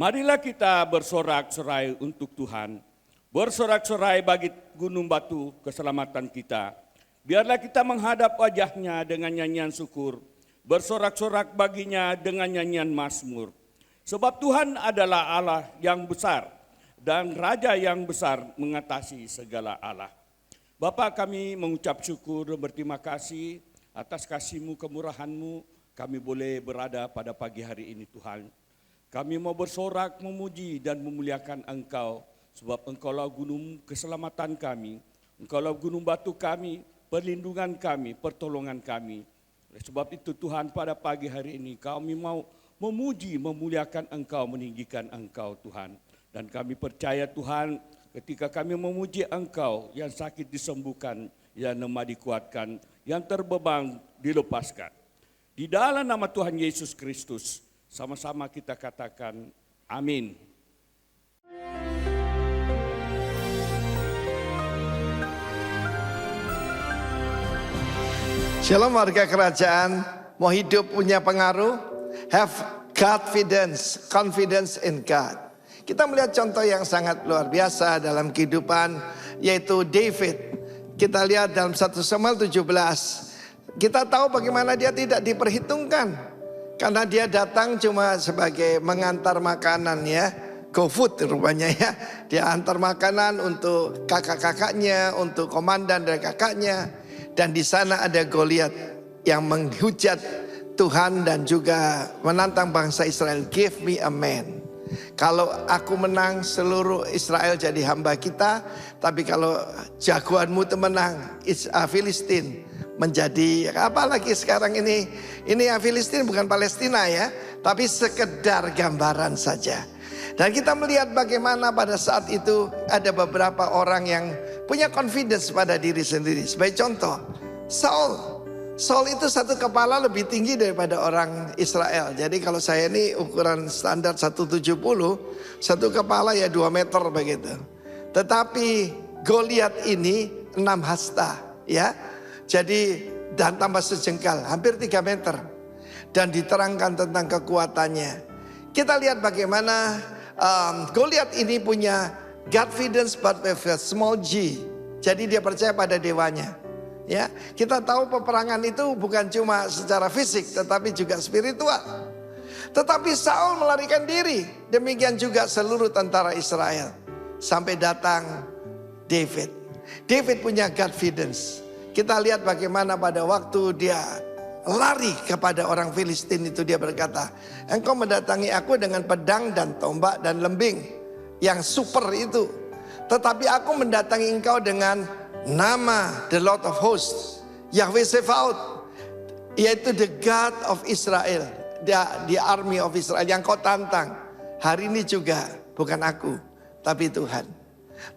Marilah kita bersorak-sorai untuk Tuhan. Bersorak-sorai bagi gunung batu keselamatan kita. Biarlah kita menghadap wajahnya dengan nyanyian syukur. Bersorak-sorak baginya dengan nyanyian mazmur. Sebab Tuhan adalah Allah yang besar dan Raja yang besar mengatasi segala Allah. Bapa, kami mengucap syukur dan berterima kasih atas kasih-Mu, kemurahan-Mu. Kami boleh berada pada pagi hari ini Tuhan. Kami mau bersorak, memuji dan memuliakan Engkau. Sebab Engkaulah gunung keselamatan kami. Engkaulah gunung batu kami, perlindungan kami, pertolongan kami. Oleh sebab itu Tuhan, pada pagi hari ini kami mau memuji, memuliakan Engkau, meninggikan Engkau Tuhan. Dan kami percaya Tuhan, ketika kami memuji Engkau, yang sakit disembuhkan, yang lemah dikuatkan, yang terbeban dilepaskan. Di dalam nama Tuhan Yesus Kristus, sama-sama kita katakan amin. Shalom warga kerajaan, mau hidup punya pengaruh? Have confidence in God. Kita melihat contoh yang sangat luar biasa dalam kehidupan, yaitu David. Kita lihat dalam 1 Samuel 17. Kita tahu bagaimana dia tidak diperhitungkan. Karena dia datang cuma sebagai mengantar makanan ya. Go food rupanya ya. Dia antar makanan untuk kakak-kakaknya, untuk komandan dari kakaknya. Dan di sana ada Goliat yang menghujat Tuhan dan juga menantang bangsa Israel. Give me a man. Kalau aku menang, seluruh Israel jadi hamba kita. Tapi kalau jagoanmu itu menang, Filistin menjadi, apalagi sekarang ini Filistin bukan Palestina ya, tapi sekedar gambaran saja. Dan kita melihat bagaimana pada saat itu ada beberapa orang yang punya confidence pada diri sendiri. Sebagai contoh, Saul itu satu kepala lebih tinggi daripada orang Israel. Jadi kalau saya ini ukuran standar 170, satu kepala ya 2 meter begitu. Tetapi Goliat ini 6 hasta ya. Jadi dan tambah sejengkal, hampir 3 meter. Dan diterangkan tentang kekuatannya. Kita lihat bagaimana Goliat ini punya confidence but with a small g. Jadi dia percaya pada dewanya. Ya, kita tahu peperangan itu bukan cuma secara fisik tetapi juga spiritual. Tetapi Saul melarikan diri. Demikian juga seluruh tentara Israel. Sampai datang David. David punya confidence. Kita lihat bagaimana pada waktu dia lari kepada orang Filistin itu, dia berkata, engkau mendatangi aku dengan pedang dan tombak dan lembing yang super itu. Tetapi aku mendatangi engkau dengan nama the Lord of Hosts, Yahweh Sebaot, yaitu the God of Israel, the army of Israel yang kau tantang. Hari ini juga bukan aku, tapi Tuhan.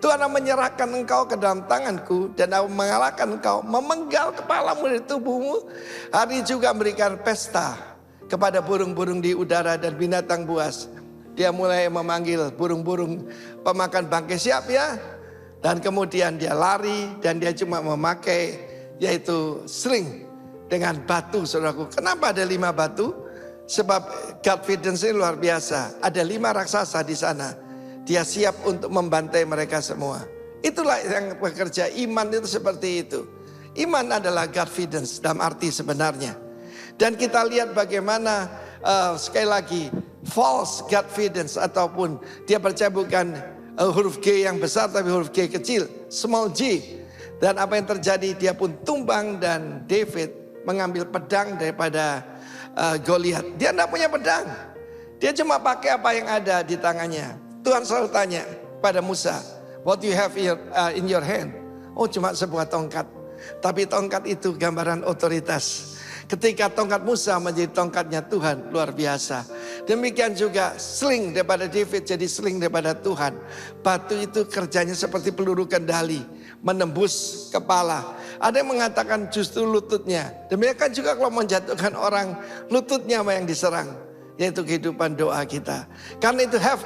Tuhan akan menyerahkan engkau ke dalam tanganku dan akan mengalahkan engkau, memenggal kepalamu dari tubuhmu. Hari juga memberikan pesta kepada burung-burung di udara dan binatang buas. Dia mulai memanggil burung-burung pemakan bangkai, siap ya. Dan kemudian dia lari dan dia cuma memakai yaitu sling dengan batu, saudaraku. Kenapa ada 5 batu? Sebab confidence ini luar biasa. Ada 5 raksasa di sana. Dia siap untuk membantai mereka semua. Itulah yang bekerja iman itu seperti itu. Iman adalah confidence dalam arti sebenarnya. Dan kita lihat bagaimana sekali lagi false confidence ataupun dia percaya bukan huruf G yang besar tapi huruf G kecil, small g. Dan apa yang terjadi, dia pun tumbang dan David mengambil pedang daripada Goliat. Dia tidak punya pedang. Dia cuma pakai apa yang ada di tangannya. Tuhan selalu tanya pada Musa, what do you have in your hand? Oh, cuma sebuah tongkat. Tapi tongkat itu gambaran otoritas. Ketika tongkat Musa menjadi tongkatnya Tuhan, luar biasa. Demikian juga sling daripada David jadi sling daripada Tuhan. Batu itu kerjanya seperti peluru kendali, menembus kepala. Ada yang mengatakan justru lututnya. Demikian juga kalau menjatuhkan orang, lututnya yang diserang. yaitu kehidupan doa kita. Karena itu have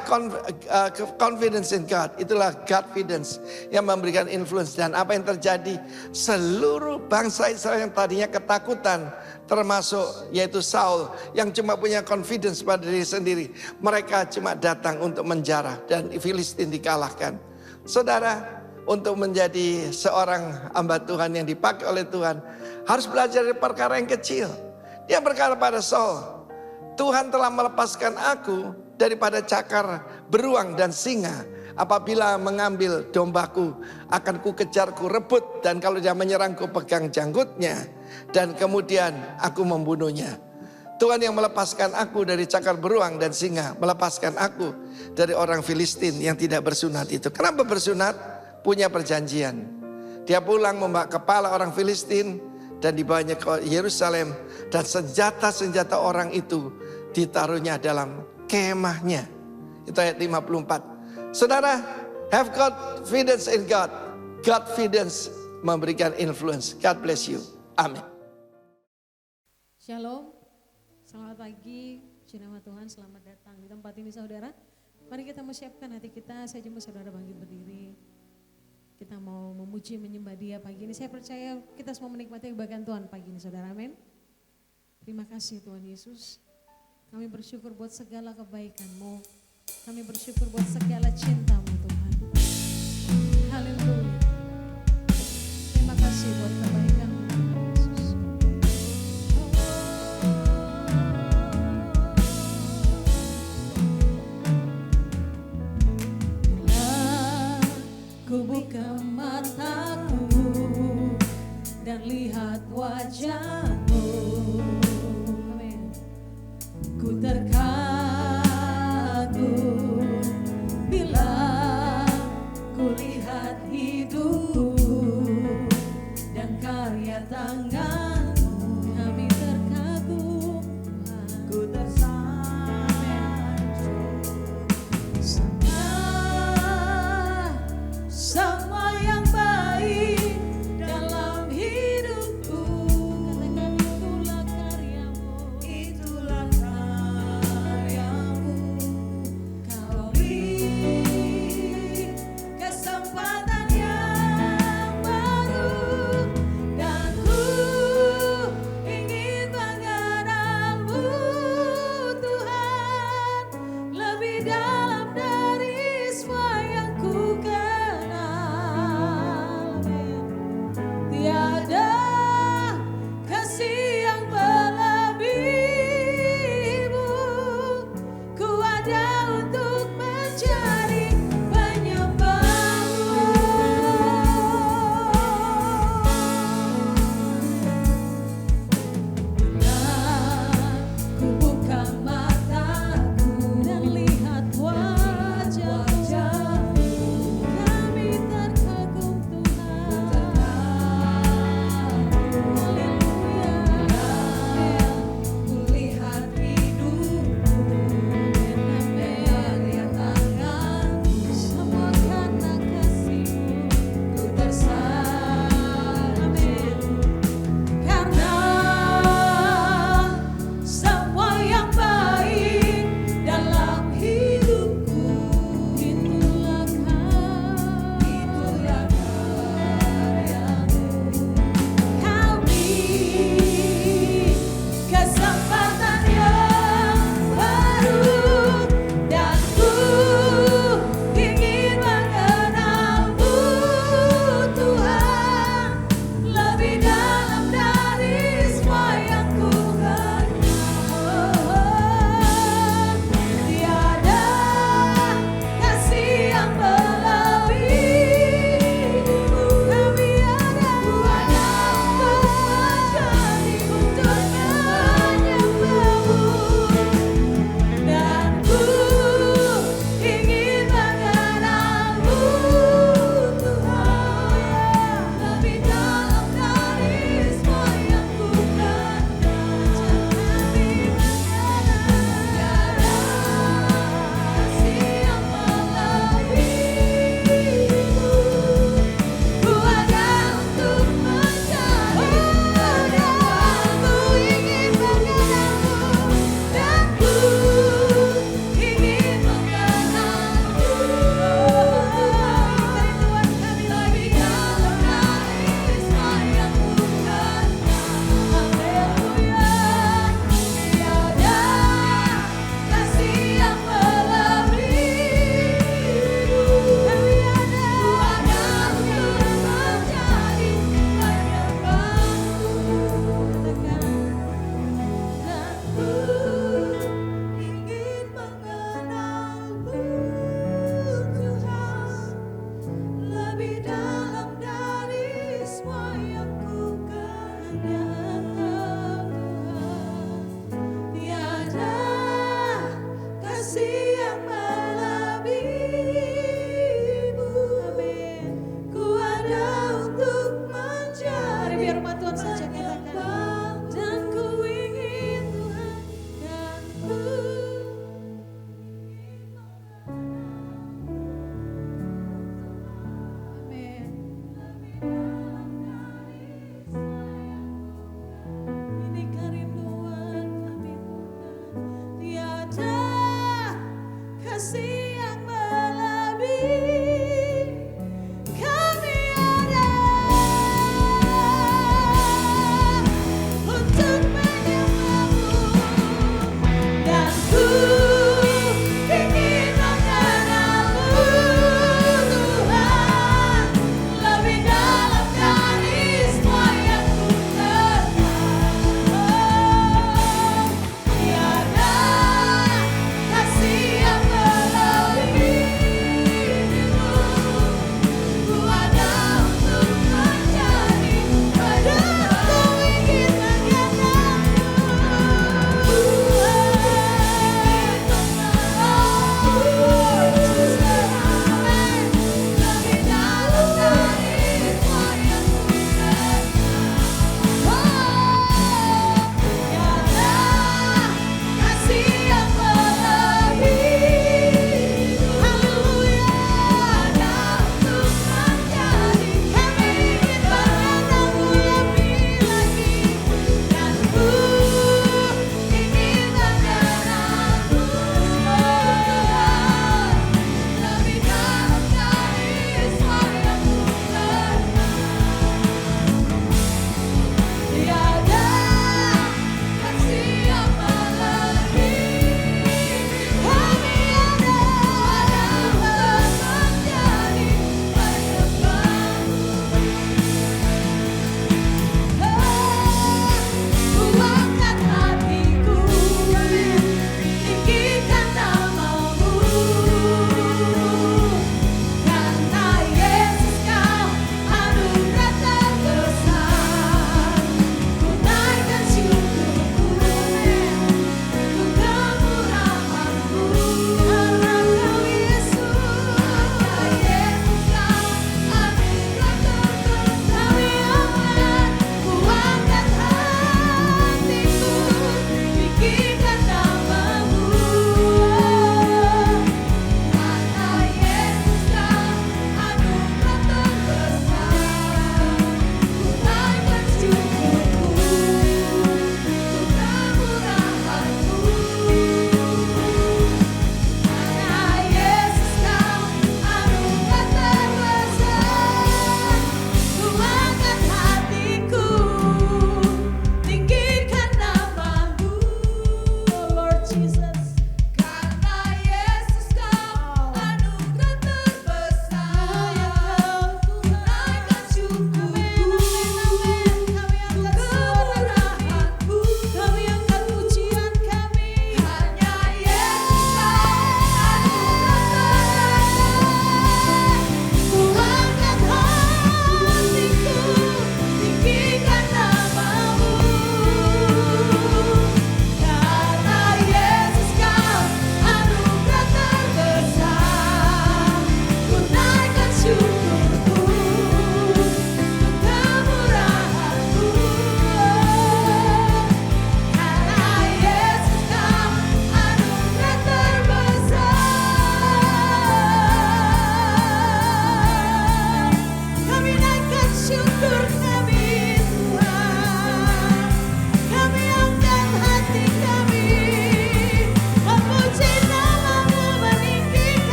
confidence in God. Itulah Godfidence yang memberikan influence. Dan apa yang terjadi, seluruh bangsa Israel yang tadinya ketakutan, termasuk yaitu Saul yang cuma punya confidence pada diri sendiri, mereka cuma datang untuk menjarah dan Filistin dikalahkan. Saudara, untuk menjadi seorang hamba Tuhan yang dipakai oleh Tuhan, harus belajar dari perkara yang kecil. Dia berkata pada Saul, Tuhan telah melepaskan aku daripada cakar beruang dan singa. Apabila mengambil dombaku, akan ku kejar, ku rebut, dan kalau dia menyerang, ku pegang janggutnya, dan kemudian aku membunuhnya. Tuhan yang melepaskan aku dari cakar beruang dan singa, melepaskan aku dari orang Filistin yang tidak bersunat itu. Kenapa bersunat? Punya perjanjian. Dia pulang membawa kepala orang Filistin dan dibawanya ke Yerusalem, dan senjata-senjata orang itu ditaruhnya dalam kemahnya. Itu ayat 54. Saudara, have confidence in God. Godfidence memberikan influence. God bless you. Amin. Shalom, selamat pagi, puji nama Tuhan, selamat datang di tempat ini saudara. Mari kita menyiapkan hati kita, saya jemput saudara bangkit berdiri. Kita mau memuji, menyembah Dia pagi ini. Saya percaya kita semua menikmati kebaikan Tuhan pagi ini saudara, amin. Terima kasih Tuhan Yesus. Kami bersyukur buat segala kebaikan-Mu. Kami bersyukur buat segala cinta-Mu Tuhan. Haleluya. Terima kasih buat kebaikan-Mu Yesus. Bila ku buka mataku dan lihat wajah-Mu, ku terkagum bila ku lihat hidupku dan karya tangan-Mu. Kami terkagum, ku tersanjung sama yang baik dalam hidupku.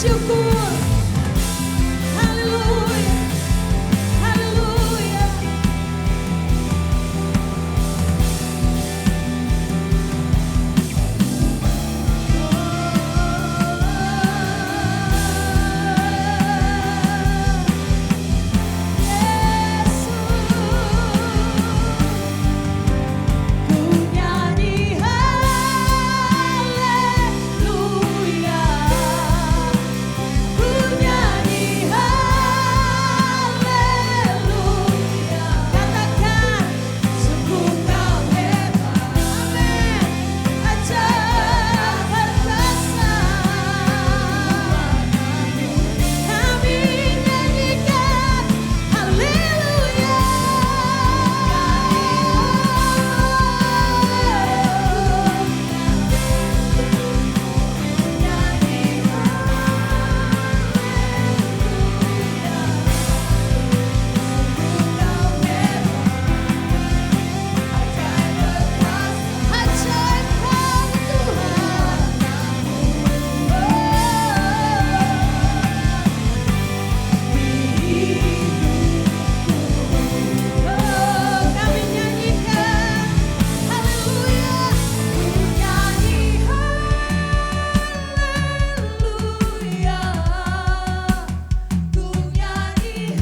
bersyukur. Haleluya, haleluya. Ku nyanyi haleluya, ku nyanyi haleluya. Katakan sungguh kau hebat, amin. Ajaib perkasa, kami nyanyikan haleluya. Kami nyanyikan haleluya, ku nyanyi haleluya, ku nyanyi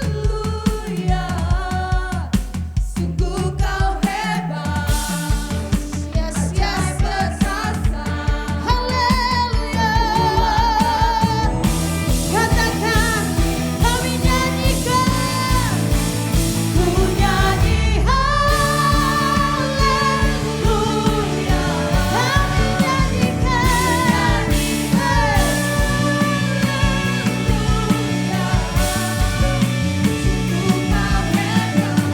haleluya. Sungguh kau hebat, yes yes perkasa, haleluya. Katakan kami nyanyikan, ku nyanyi haleluya, kami nyanyikan haleluya. Sungguh kau hebat,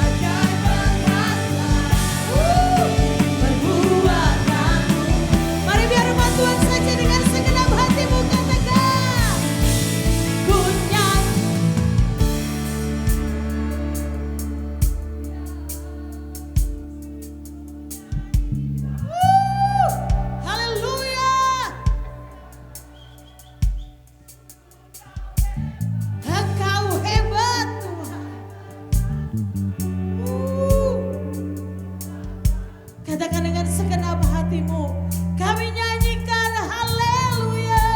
ajaib perkasa, perbuatanmu. Mari biar rumah Tuhan saja dengan segenap hatimu katakan, ku nyanyi. Haleluya. Engkau hebat Tuhan. Katakan dengan segenap hatimu, kami nyanyikan haleluya.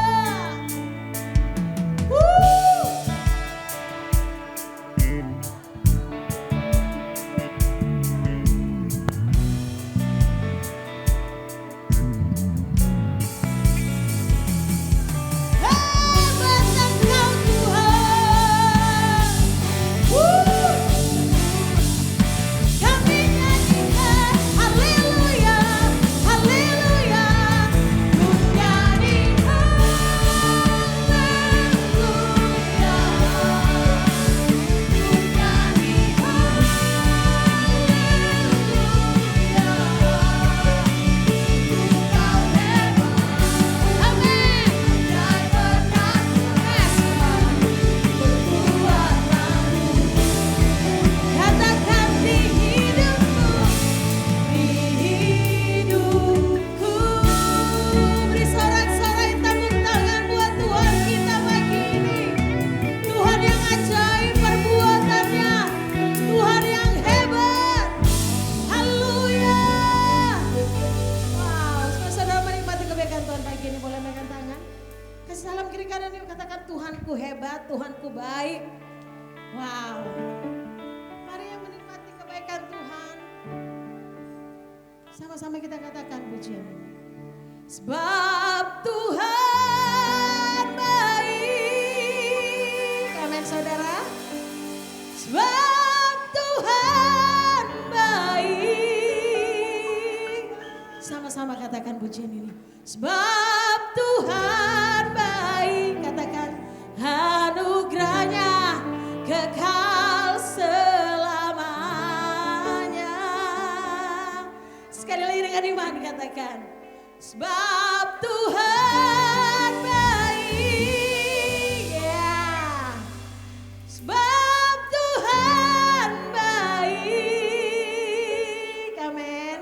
Hebat Engkau Tuhan. Kami nyanyikan haleluya, haleluya. Ku nyanyi haleluya, ku nyanyi haleluya. Sungguh kau hebat, amin. Ajaib perkasa, perbuatanmu. Katakan di hidupku, di hidupku. Beri sorak-sorai tepuk tangan buat Tuhan kita pagi ini. Tuhan yang ajaib perbuatannya, Tuhan yang hebat. Haleluya. Wow, semua saudara menikmati kebaikan Tuhan pagi ini, boleh megang tangan. Kasih salam kiri kanan yuk, katakan Tuhanku hebat, Tuhanku baik. Wow. Mari yang menikmati kebaikan Tuhan. Sama-sama kita katakan pujian ini. Sebab Tuhan baik. Amin saudara. Sebab Tuhan baik. Sama-sama katakan pujian ini. Sebab Tuhan baik. Katakan anugerahnya kekal selamanya. Sekali lagi dengan iman katakan, sebab Tuhan baik, ya. Sebab Tuhan baik, amin.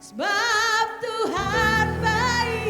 Sebab Tuhan baik.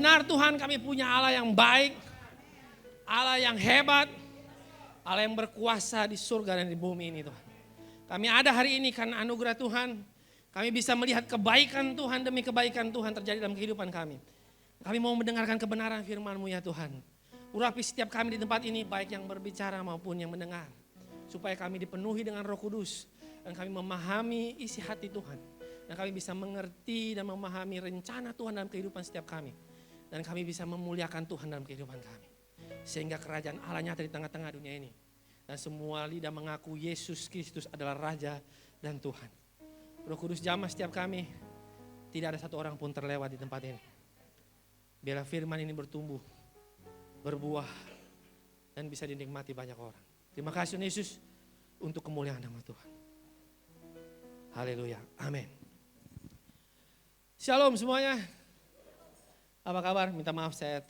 benar Tuhan, kami punya Allah yang baik, Allah yang hebat, Allah yang berkuasa di surga dan di bumi ini Tuhan. Kami ada hari ini karena anugerah Tuhan. Kami bisa melihat kebaikan Tuhan demi kebaikan Tuhan terjadi dalam kehidupan kami. Kami mau mendengarkan kebenaran firman-Mu ya Tuhan. Urapi setiap kami di tempat ini, baik yang berbicara maupun yang mendengar. Supaya kami dipenuhi dengan Roh Kudus. Dan kami memahami isi hati Tuhan. Dan kami bisa mengerti dan memahami rencana Tuhan dalam kehidupan setiap kami. Dan kami bisa memuliakan Tuhan dalam kehidupan kami. Sehingga kerajaan Allah nyata di tengah-tengah dunia ini. Dan semua lidah mengaku Yesus Kristus adalah Raja dan Tuhan. Roh Kudus jamah setiap kami. Tidak ada satu orang pun terlewat di tempat ini. Biarlah firman ini bertumbuh, berbuah, dan bisa dinikmati banyak orang. Terima kasih Yesus untuk kemuliaan nama Tuhan. Haleluya, amin. Shalom semuanya. Apa kabar? Minta maaf saya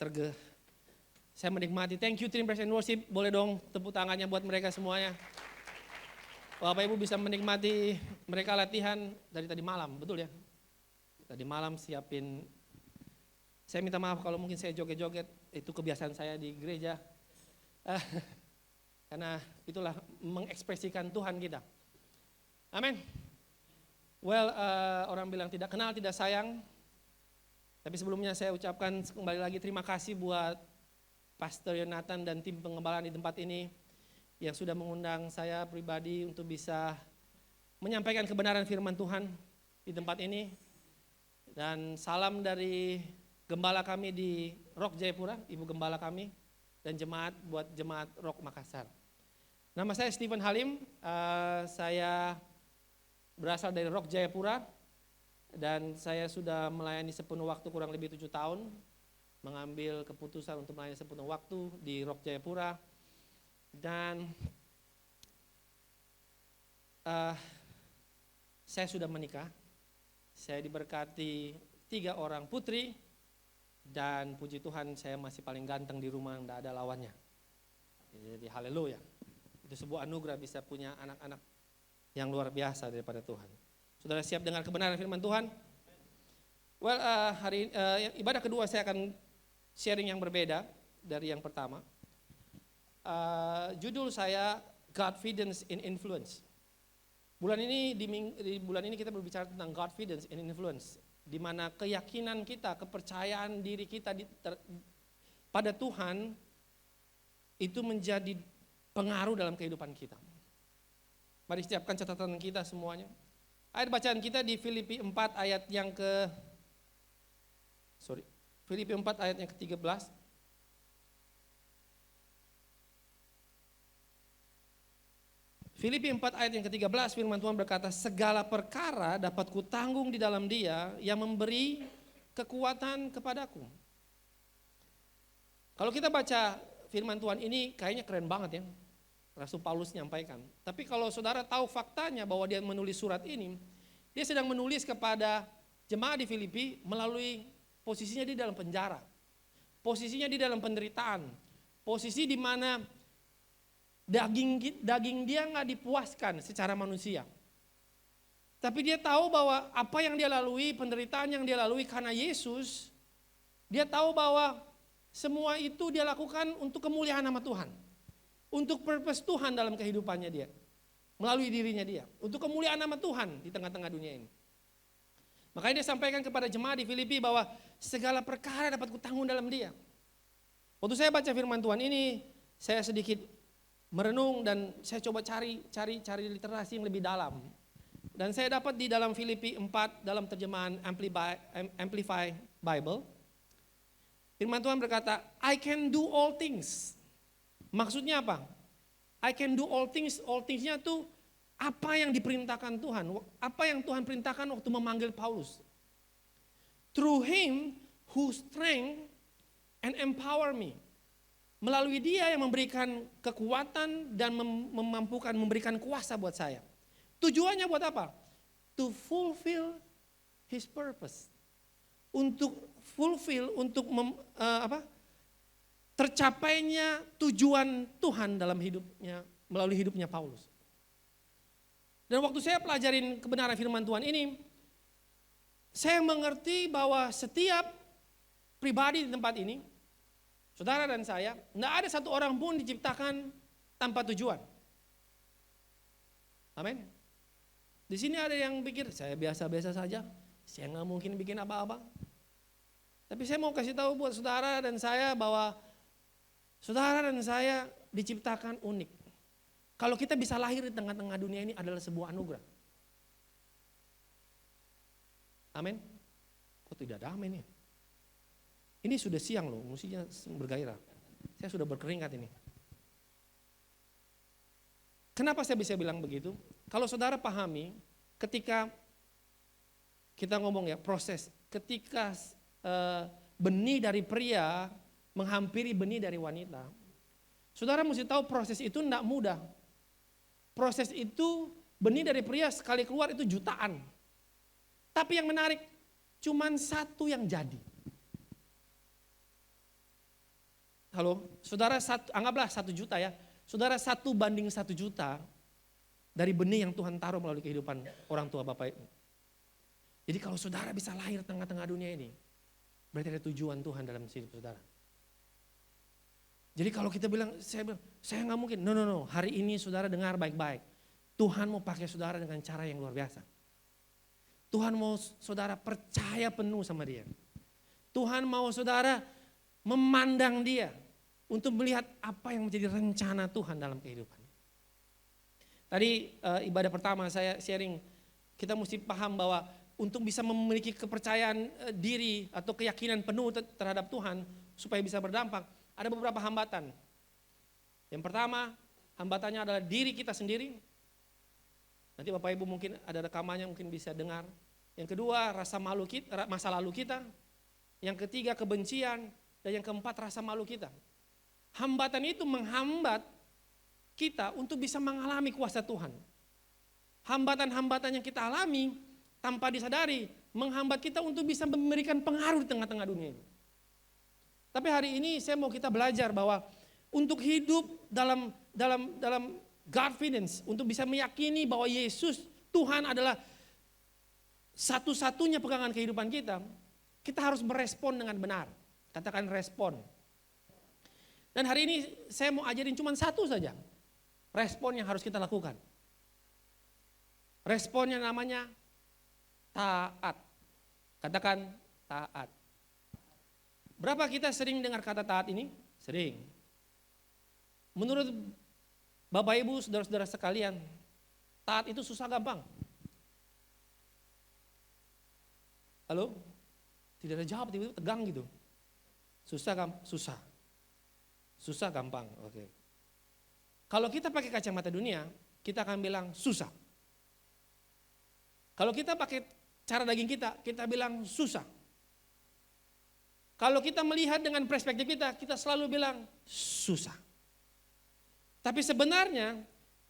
saya menikmati. Thank you Team Praise and Worship. Boleh dong tepuk tangannya buat mereka semuanya. Bapak Ibu bisa menikmati mereka latihan dari tadi malam, betul ya? Tadi malam siapin. Saya minta maaf kalau mungkin saya joget-joget, itu kebiasaan saya di gereja. Karena itulah mengekspresikan Tuhan kita. Amin. Well, orang bilang tidak kenal, tidak sayang. Tapi sebelumnya saya ucapkan kembali lagi terima kasih buat Pastor Yonatan dan tim pengembalaan di tempat ini yang sudah mengundang saya pribadi untuk bisa menyampaikan kebenaran firman Tuhan di tempat ini. Dan salam dari gembala kami di Rock Jayapura, Ibu Gembala kami, dan jemaat buat jemaat Rock Makassar. Nama saya Stephen Halim, saya berasal dari Rock Jayapura, dan saya sudah melayani sepenuh waktu kurang lebih 7 tahun, mengambil keputusan untuk melayani sepenuh waktu di Rock Jayapura, dan saya sudah menikah, saya diberkati 3 orang putri, dan puji Tuhan saya masih paling ganteng di rumah, tidak ada lawannya. Jadi haleluya. Itu sebuah anugerah bisa punya anak-anak yang luar biasa daripada Tuhan. Saudara siap dengar kebenaran firman Tuhan? Well, ibadah kedua saya akan sharing yang berbeda dari yang pertama. Judul saya Godfidence in Influence. Di bulan ini kita berbicara tentang Godfidence in Influence, di mana keyakinan kita, kepercayaan diri kita pada Tuhan itu menjadi pengaruh dalam kehidupan kita. Mari siapkan catatan kita semuanya. Ayat bacaan kita di Filipi 4 ayat yang Filipi 4 ayat yang ke-13. Filipi 4 ayat yang ke-13 firman Tuhan berkata, segala perkara dapat kutanggung di dalam Dia yang memberi kekuatan kepadaku. Kalau kita baca firman Tuhan ini kayaknya keren banget ya. Rasul Paulus nyampaikan. Tapi kalau saudara tahu faktanya bahwa dia menulis surat ini, dia sedang menulis kepada jemaat di Filipi melalui posisinya di dalam penjara. Posisinya di dalam penderitaan. Posisi di mana daging dia nggak dipuaskan secara manusia. Tapi dia tahu bahwa apa yang dia lalui, penderitaan yang dia lalui karena Yesus, dia tahu bahwa semua itu dia lakukan untuk kemuliaan nama Tuhan. Untuk purpose Tuhan dalam kehidupannya dia. Melalui dirinya dia. Untuk kemuliaan nama Tuhan di tengah-tengah dunia ini. Makanya dia sampaikan kepada jemaat di Filipi bahwa segala perkara dapat kutanggung dalam Dia. Waktu saya baca firman Tuhan ini, saya sedikit merenung dan saya coba cari literasi yang lebih dalam. Dan saya dapat di dalam Filipi 4 dalam terjemahan Amplify Bible. Firman Tuhan berkata, I can do all things. Maksudnya apa? I can do all things. All things-nya tuh apa yang diperintahkan Tuhan. Apa yang Tuhan perintahkan waktu memanggil Paulus. Through him who strength and empower me. Melalui dia yang memberikan kekuatan dan memampukan memberikan kuasa buat saya. Tujuannya buat apa? To fulfill his purpose. Untuk fulfill, untuk tercapainya tujuan Tuhan dalam hidupnya, melalui hidupnya Paulus. Dan waktu saya pelajarin kebenaran firman Tuhan ini, saya mengerti bahwa setiap pribadi di tempat ini, saudara dan saya, tidak ada satu orang pun diciptakan tanpa tujuan. Amin. Di sini ada yang pikir, saya biasa-biasa saja, saya nggak mungkin bikin apa-apa. Tapi saya mau kasih tahu buat saudara dan saya bahwa saudara dan saya diciptakan unik. Kalau kita bisa lahir di tengah-tengah dunia ini adalah sebuah anugerah. Amin. Kok tidak ada amin ya? Ini sudah siang loh, mestinya bergairah. Saya sudah berkeringat ini. Kenapa saya bisa bilang begitu? Kalau saudara pahami, ketika kita ngomong ya proses, ketika benih dari pria menghampiri benih dari wanita, saudara mesti tahu proses itu tidak mudah. Proses itu benih dari pria sekali keluar itu jutaan. Tapi yang menarik, cuman satu yang jadi. Halo, saudara anggaplah 1 juta ya. Saudara 1:1 juta dari benih yang Tuhan taruh melalui kehidupan orang tua Bapak Ibu. Jadi kalau saudara bisa lahir tengah-tengah dunia ini, berarti ada tujuan Tuhan dalam hidup saudara. Jadi kalau kita bilang, saya nggak mungkin. No. Hari ini saudara dengar baik-baik. Tuhan mau pakai saudara dengan cara yang luar biasa. Tuhan mau saudara percaya penuh sama Dia. Tuhan mau saudara memandang Dia untuk melihat apa yang menjadi rencana Tuhan dalam kehidupan. Tadi ibadah pertama saya sharing, kita mesti paham bahwa untuk bisa memiliki kepercayaan diri atau keyakinan penuh terhadap Tuhan supaya bisa berdampak, ada beberapa hambatan. Yang pertama, hambatannya adalah diri kita sendiri. Nanti Bapak Ibu mungkin ada rekamannya, mungkin bisa dengar. Yang kedua, rasa malu kita, masa lalu kita. Yang ketiga, kebencian. Dan yang keempat, rasa malu kita. Hambatan itu menghambat kita untuk bisa mengalami kuasa Tuhan. Hambatan-hambatan yang kita alami tanpa disadari menghambat kita untuk bisa memberikan pengaruh di tengah-tengah dunia ini. Tapi hari ini saya mau kita belajar bahwa untuk hidup dalam confidence, untuk bisa meyakini bahwa Yesus Tuhan adalah satu-satunya pegangan kehidupan kita harus merespon dengan benar. Katakan respon. Dan hari ini saya mau ajarin cuma satu saja. Respon yang harus kita lakukan. Responnya namanya taat. Katakan taat. Berapa kita sering dengar kata taat ini? Sering. Menurut Bapak Ibu, saudara-saudara sekalian, taat itu susah gampang? Halo? Tidak ada jawab, tiba-tiba tegang gitu. Susah. Susah gampang, oke. Kalau kita pakai kacamata dunia, kita akan bilang susah. Kalau kita pakai cara daging kita bilang susah. Kalau kita melihat dengan perspektif kita selalu bilang susah. Tapi sebenarnya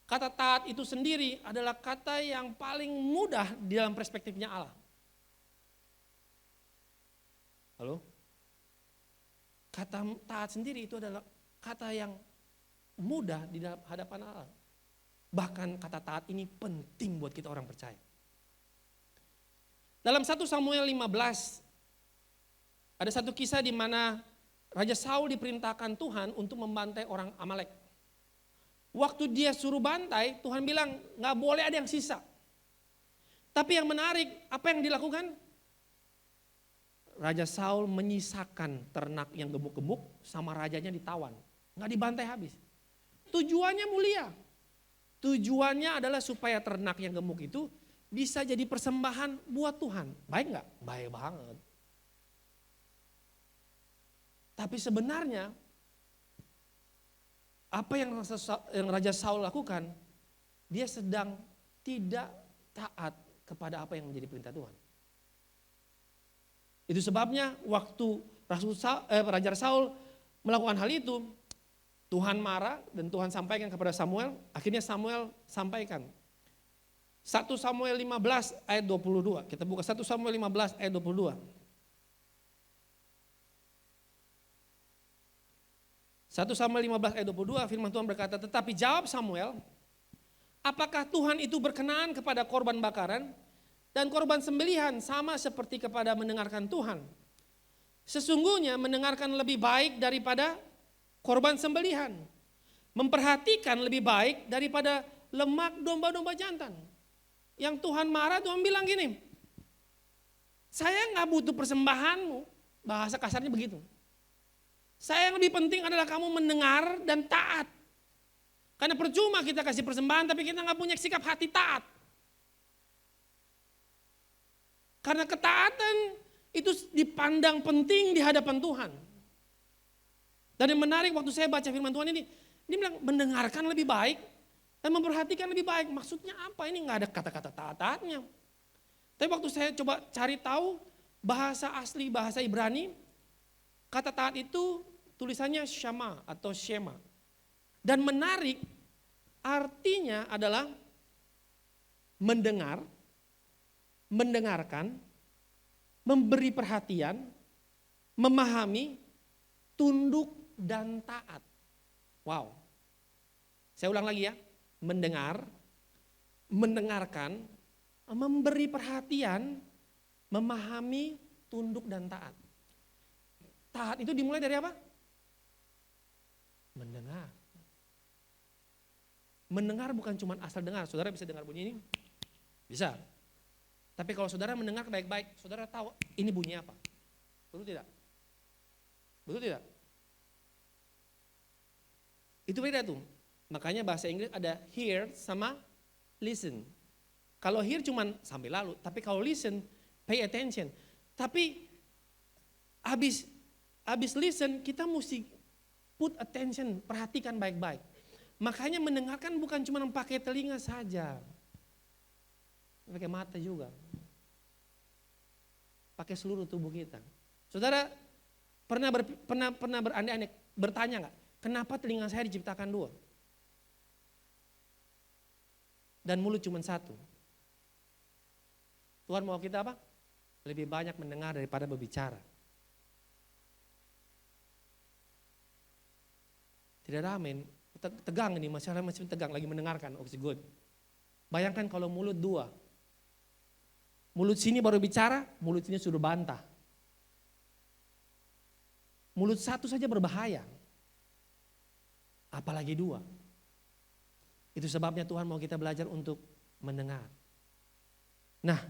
kata taat itu sendiri adalah kata yang paling mudah di dalam perspektifnya Allah. Halo? Kata taat sendiri itu adalah kata yang mudah di dalam hadapan Allah. Bahkan kata taat ini penting buat kita orang percaya. Dalam 1 Samuel 15 ada satu kisah di mana Raja Saul diperintahkan Tuhan untuk membantai orang Amalek. Waktu dia suruh bantai, Tuhan bilang nggak boleh ada yang sisa. Tapi yang menarik, apa yang dilakukan? Raja Saul menyisakan ternak yang gemuk-gemuk sama rajanya ditawan. Nggak dibantai habis. Tujuannya mulia. Tujuannya adalah supaya ternak yang gemuk itu bisa jadi persembahan buat Tuhan. Baik nggak? Baik banget. Tapi sebenarnya apa yang Raja Saul lakukan, dia sedang tidak taat kepada apa yang menjadi perintah Tuhan. Itu sebabnya waktu Raja Saul melakukan hal itu, Tuhan marah dan Tuhan sampaikan kepada Samuel, akhirnya Samuel sampaikan. 1 Samuel 15 ayat 22, kita buka 1 Samuel 15 ayat 22. 1 Samuel 15 ayat 22 firman Tuhan berkata, tetapi jawab Samuel, apakah Tuhan itu berkenan kepada korban bakaran dan korban sembelihan sama seperti kepada mendengarkan Tuhan? Sesungguhnya mendengarkan lebih baik daripada korban sembelihan. Memperhatikan lebih baik daripada lemak domba-domba jantan. Yang Tuhan marah, Tuhan bilang gini, saya nggak butuh persembahanmu, bahasa kasarnya begitu. Saya yang lebih penting adalah kamu mendengar dan taat. Karena percuma kita kasih persembahan tapi kita nggak punya sikap hati taat. Karena ketaatan itu dipandang penting di hadapan Tuhan. Dan yang menarik waktu saya baca firman Tuhan ini, dia bilang mendengarkan lebih baik dan memperhatikan lebih baik. Maksudnya apa? Ini nggak ada kata-kata taatnya. Tapi waktu saya coba cari tahu bahasa asli, bahasa Ibrani, kata taat itu tulisannya syama atau shema. Dan menarik, artinya adalah mendengar, mendengarkan, memberi perhatian, memahami, tunduk, dan taat. Wow. Saya ulang lagi ya. Mendengar, mendengarkan, memberi perhatian, memahami, tunduk, dan taat. Taat itu dimulai dari apa? Mendengar. Mendengar bukan cuma asal dengar. Saudara bisa dengar bunyi ini? Bisa. Tapi kalau saudara mendengar baik-baik, saudara tahu ini bunyi apa. Betul tidak? Betul tidak? Itu beda tuh. Makanya bahasa Inggris ada hear sama listen. Kalau hear cuma sampai lalu, tapi kalau listen, pay attention. Tapi habis listen, kita mesti put attention, perhatikan baik-baik. Makanya mendengarkan bukan cuma pakai telinga saja. Pakai mata juga. Pakai seluruh tubuh kita. Saudara pernah berandai-andai bertanya nggak? Kenapa telinga saya diciptakan dua? Dan mulut cuma satu. Tuhan mau kita apa? Lebih banyak mendengar daripada berbicara. Tidak ada amin. Tegang ini, masalah masih tegang lagi mendengarkan. Oh, good. Bayangkan kalau mulut dua. Mulut sini baru bicara, mulut sini sudah bantah. Mulut satu saja berbahaya. Apalagi dua. Itu sebabnya Tuhan mau kita belajar untuk mendengar. Nah,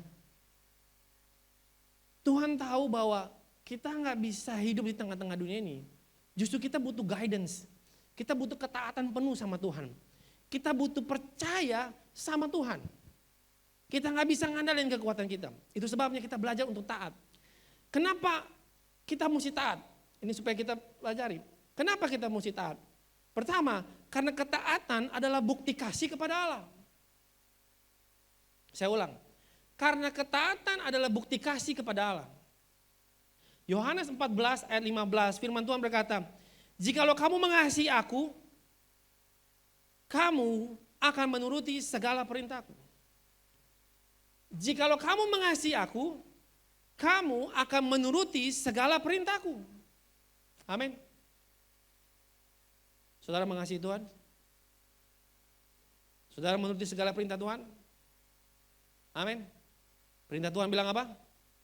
Tuhan tahu bahwa kita nggak bisa hidup di tengah-tengah dunia ini. Justru kita butuh guidance. Kita butuh ketaatan penuh sama Tuhan. Kita butuh percaya sama Tuhan. Kita nggak bisa ngandalin kekuatan kita. Itu sebabnya kita belajar untuk taat. Kenapa kita mesti taat? Ini supaya kita pelajari. Kenapa kita mesti taat? Pertama, karena ketaatan adalah bukti kasih kepada Allah. Saya ulang. Karena ketaatan adalah bukti kasih kepada Allah. Yohanes 14 ayat 15 firman Tuhan berkata, jikalau kamu mengasihi aku, kamu akan menuruti segala perintahku. Jikalau kamu mengasihi aku, kamu akan menuruti segala perintahku. Amin. Saudara mengasihi Tuhan? Saudara menuruti segala perintah Tuhan? Amin. Perintah Tuhan bilang apa?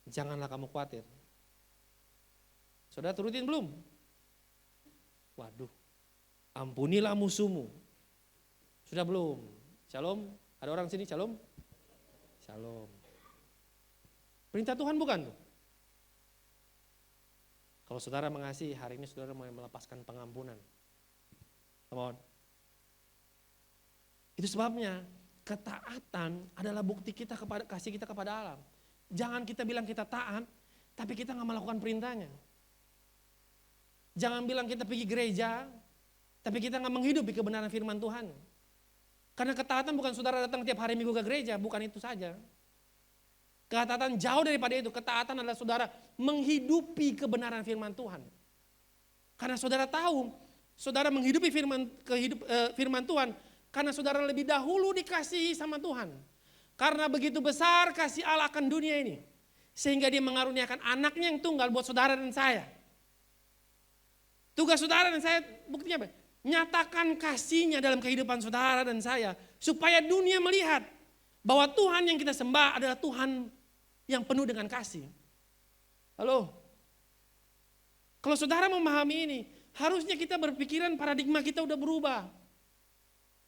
Janganlah kamu khawatir. Saudara turutin belum? Waduh, ampunilah musuhmu. Sudah belum? Shalom, ada orang sini shalom? Shalom. Perintah Tuhan bukan tuh? Kalau saudara mengasihi, hari ini saudara mau melepaskan pengampunan. Come on. Itu sebabnya ketaatan adalah bukti kita kepada kasih kita kepada Allah. Jangan kita bilang kita taat, tapi kita nggak melakukan perintahnya. Jangan bilang kita pergi gereja, tapi kita nggak menghidupi kebenaran firman Tuhan. Karena ketaatan bukan saudara datang tiap hari minggu ke gereja, bukan itu saja. Ketaatan jauh daripada itu. Ketaatan adalah saudara menghidupi kebenaran firman Tuhan. Karena saudara tahu, saudara menghidupi firman Tuhan karena saudara lebih dahulu dikasihi sama Tuhan. Karena begitu besar kasih Allah akan dunia ini. Sehingga dia mengaruniakan anaknya yang tunggal buat saudara dan saya. Tugas saudara dan saya buktinya apa? Nyatakan kasihnya dalam kehidupan saudara dan saya. Supaya dunia melihat bahwa Tuhan yang kita sembah adalah Tuhan yang penuh dengan kasih. Halo? Kalau saudara memahami ini, harusnya kita berpikiran paradigma kita udah berubah.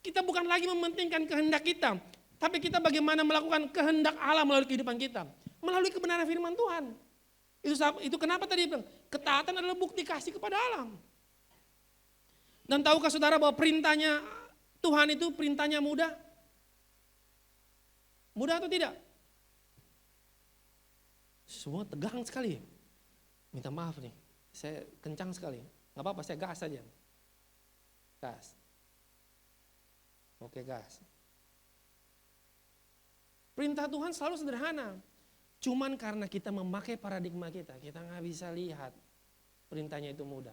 Kita bukan lagi mementingkan kehendak kita, tapi kita bagaimana melakukan kehendak Allah melalui kehidupan kita. Melalui kebenaran firman Tuhan. Itu kenapa tadi bilang, ketaatan adalah bukti kasih kepada Allah. Dan tahukah saudara bahwa perintahnya Tuhan itu perintahnya mudah? Mudah atau tidak? Semua tegang sekali. Minta maaf nih, saya kencang sekali. Gak apa-apa, saya gas saja. Gas. Oke, gas. Perintah Tuhan selalu sederhana. Cuman karena kita memakai paradigma kita gak bisa lihat perintahnya itu mudah.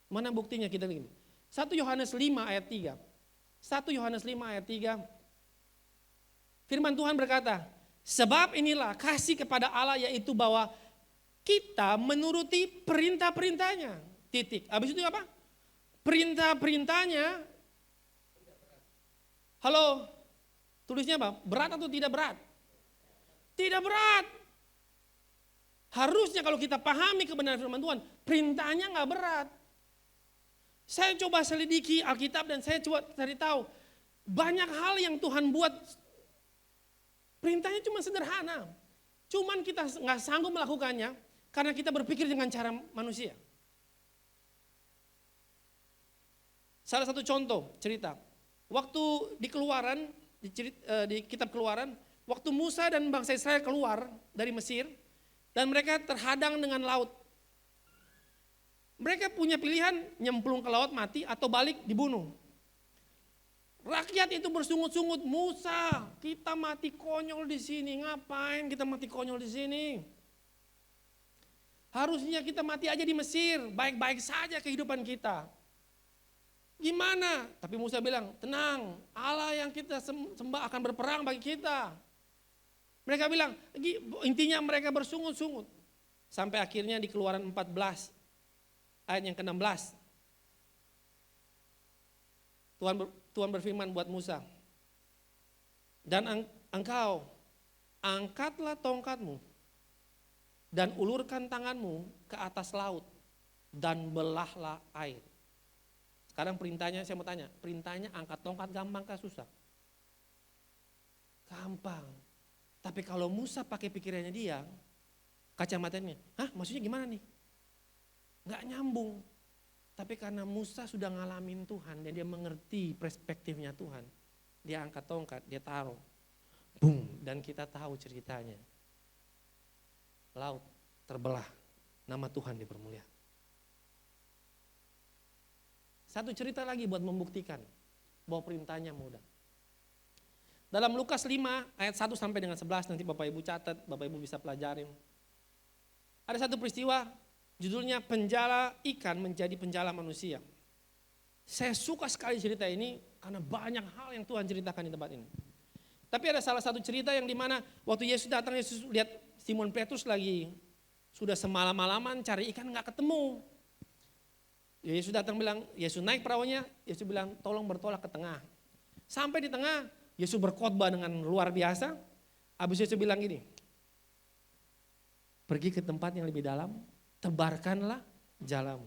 Mana buktinya kita begini. 1 Yohanes 5 ayat 3. 1 Yohanes 5 ayat 3. Firman Tuhan berkata, sebab inilah kasih kepada Allah yaitu bahwa kita menuruti perintah-perintahnya. Titik. Habis itu apa? Perintah-perintahnya. Halo, tulisnya apa? Berat atau tidak berat? Tidak berat. Harusnya kalau kita pahami kebenaran firman Tuhan, perintahnya nggak berat. Saya coba selidiki Alkitab dan saya coba cari tahu. Banyak hal yang Tuhan buat, perintahnya cuma sederhana. Cuman kita nggak sanggup melakukannya karena kita berpikir dengan cara manusia. Salah satu contoh cerita, waktu di Keluaran, di kitab Keluaran, waktu Musa dan bangsa Israel keluar dari Mesir, dan mereka terhadang dengan laut. Mereka punya pilihan nyemplung ke laut mati atau balik dibunuh. Rakyat itu bersungut-sungut, Musa, kita mati konyol di sini, ngapain kita mati konyol di sini? Harusnya kita mati aja di Mesir, baik-baik saja kehidupan kita. Gimana? Tapi Musa bilang, tenang, Allah yang kita sembah akan berperang bagi kita. Mereka bilang, intinya mereka bersungut-sungut. Sampai akhirnya di Keluaran 14, ayat yang ke-16. Tuhan berfirman buat Musa. Dan engkau, angkatlah tongkatmu, dan ulurkan tanganmu ke atas laut, dan belahlah air. Sekarang perintahnya, saya mau tanya, perintahnya angkat tongkat gampang kah susah? Gampang. Tapi kalau Musa pakai pikirannya dia, kacamatanya, maksudnya gimana nih? Gak nyambung. Tapi karena Musa sudah ngalamin Tuhan dan dia mengerti perspektifnya Tuhan, dia angkat tongkat, dia taruh, boom, dan kita tahu ceritanya. Laut terbelah, nama Tuhan dipermuliakan. Satu cerita lagi buat membuktikan bahwa perintahnya mudah. Dalam Lukas 5 ayat 1 sampai dengan 11, nanti Bapak Ibu catat, Bapak Ibu bisa pelajarin. Ada satu peristiwa, judulnya penjala ikan menjadi penjala manusia. Saya suka sekali cerita ini karena banyak hal yang Tuhan ceritakan di tempat ini. Tapi ada salah satu cerita yang dimana waktu Yesus datang, Yesus lihat Simon Petrus lagi sudah semalam-malaman cari ikan gak ketemu. Yesus datang bilang, Yesus naik perahunya, Yesus bilang tolong bertolak ke tengah. Sampai di tengah, Yesus berkhotbah dengan luar biasa. Habis Yesus bilang gini, pergi ke tempat yang lebih dalam, tebarkanlah jalamu.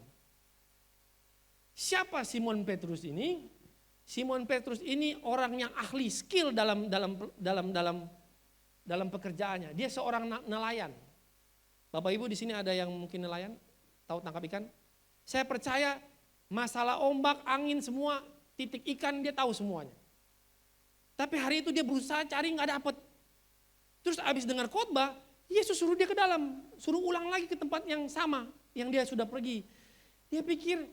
Siapa Simon Petrus ini? Simon Petrus ini orang yang ahli, skill dalam pekerjaannya. Dia seorang nelayan. Bapak Ibu di sini ada yang mungkin nelayan, tahu tangkap ikan? Saya percaya masalah ombak, angin semua, titik ikan dia tahu semuanya. Tapi hari itu dia berusaha cari nggak dapet. Terus abis dengar khotbah, Yesus suruh dia ke dalam, suruh ulang lagi ke tempat yang sama yang dia sudah pergi. Dia pikir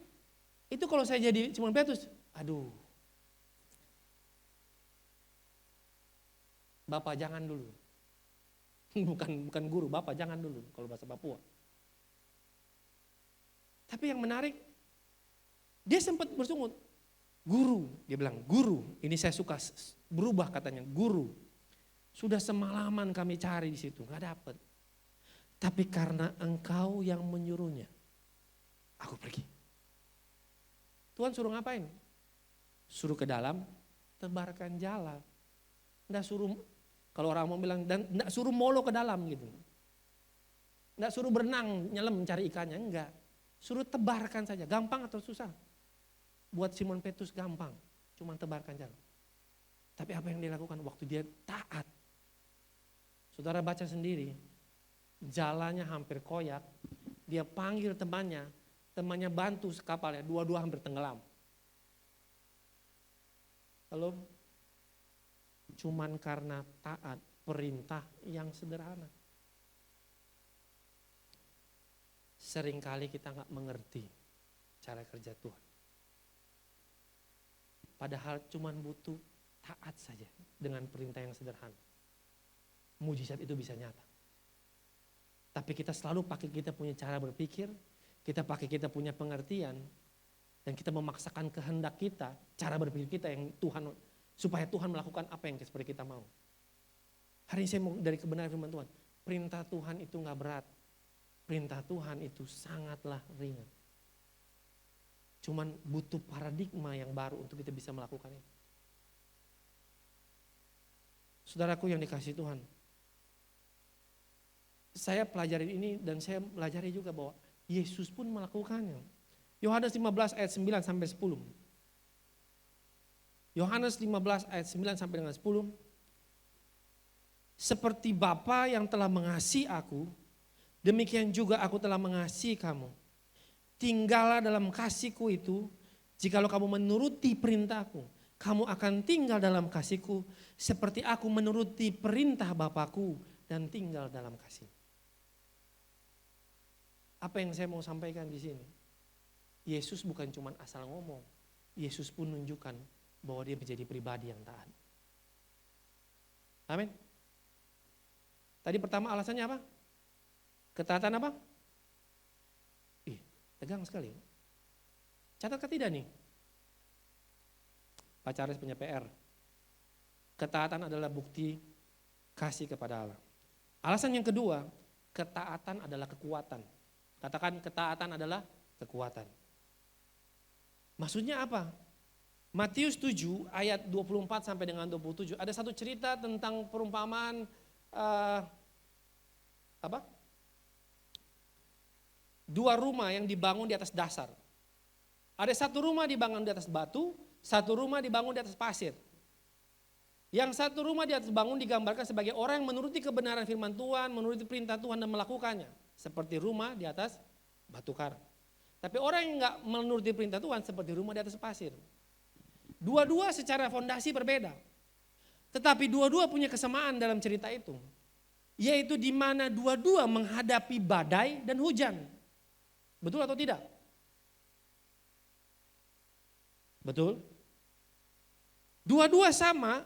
itu kalau saya jadi Simon Petrus, aduh, Bapak jangan dulu. Bukan guru, Bapak jangan dulu kalau bahasa Papua. Tapi yang menarik, dia sempat bersungut. Guru, dia bilang, guru, ini saya suka berubah katanya, guru. Sudah semalaman kami cari di situ, nggak dapet. Tapi karena engkau yang menyuruhnya, aku pergi. Tuhan suruh ngapain? Suruh ke dalam, tebarkan jala. Nggak suruh, kalau orang mau bilang, dan nggak suruh molo ke dalam gitu. Nggak suruh berenang, nyelam mencari ikannya, enggak. Suruh tebarkan saja, gampang atau susah? Buat Simon Petrus gampang, cuma tebarkan jalan. Tapi apa yang dia lakukan waktu dia taat? Saudara baca sendiri, jalannya hampir koyak, dia panggil temannya, temannya bantu kapalnya, dua-dua hampir tenggelam. Lalu cuman karena taat perintah yang sederhana. Seringkali kita nggak mengerti cara kerja Tuhan. Padahal cuman butuh taat saja dengan perintah yang sederhana. Mujizat itu bisa nyata. Tapi kita selalu pakai kita punya cara berpikir, kita pakai kita punya pengertian, dan kita memaksakan kehendak kita, cara berpikir kita yang Tuhan, supaya Tuhan melakukan apa yang seperti kita mau. Hari ini saya mau dari kebenaran firman Tuhan, perintah Tuhan itu nggak berat. Perintah Tuhan itu sangatlah ringan. Cuman butuh paradigma yang baru untuk kita bisa melakukan itu. Saudaraku yang dikasihi Tuhan, saya pelajari ini dan saya pelajari juga bahwa Yesus pun melakukannya. Yohanes 15 ayat 9 sampai 10. Yohanes 15 ayat 9 sampai dengan 10. Seperti Bapa yang telah mengasihi aku, demikian juga aku telah mengasihi kamu. Tinggallah dalam kasihku itu, jikalau kamu menuruti perintahku, kamu akan tinggal dalam kasihku, seperti aku menuruti perintah Bapakku dan tinggal dalam kasih. Apa yang saya mau sampaikan di sini? Yesus bukan cuma asal ngomong, Yesus pun menunjukkan bahwa dia menjadi pribadi yang taat. Amin. Tadi pertama alasannya apa? Ketaatan apa? Tegang sekali. Catat tidak nih? Pak Charles punya PR. Ketaatan adalah bukti kasih kepada Allah. Alasan yang kedua, ketaatan adalah kekuatan. Katakan ketaatan adalah kekuatan. Maksudnya apa? Matius 7 ayat 24 sampai dengan 27. Ada satu cerita tentang perumpamaan dua rumah yang dibangun di atas dasar. Ada satu rumah dibangun di atas batu, satu rumah dibangun di atas pasir. Yang satu rumah di atas bangun digambarkan sebagai orang yang menuruti kebenaran firman Tuhan, menuruti perintah Tuhan dan melakukannya. Seperti rumah di atas batu karang. Tapi orang yang enggak menuruti perintah Tuhan seperti rumah di atas pasir. Dua-dua secara fondasi berbeda. Tetapi dua-dua punya kesamaan dalam cerita itu. Yaitu di mana dua-dua menghadapi badai dan hujan. Betul atau tidak? Betul? Dua-dua sama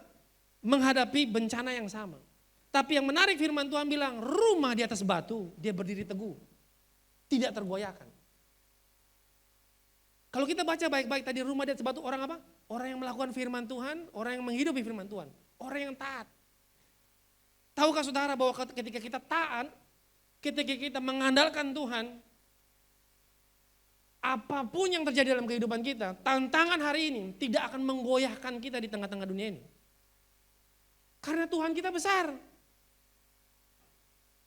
menghadapi bencana yang sama. Tapi yang menarik firman Tuhan bilang, rumah di atas batu, dia berdiri teguh. Tidak tergoyahkan. Kalau kita baca baik-baik tadi rumah di atas batu, orang apa? Orang yang melakukan firman Tuhan, orang yang menghidupi firman Tuhan. Orang yang taat. Tahukah saudara bahwa ketika kita taat, ketika kita mengandalkan Tuhan, apapun yang terjadi dalam kehidupan kita, tantangan hari ini tidak akan menggoyahkan kita di tengah-tengah dunia ini. Karena Tuhan kita besar.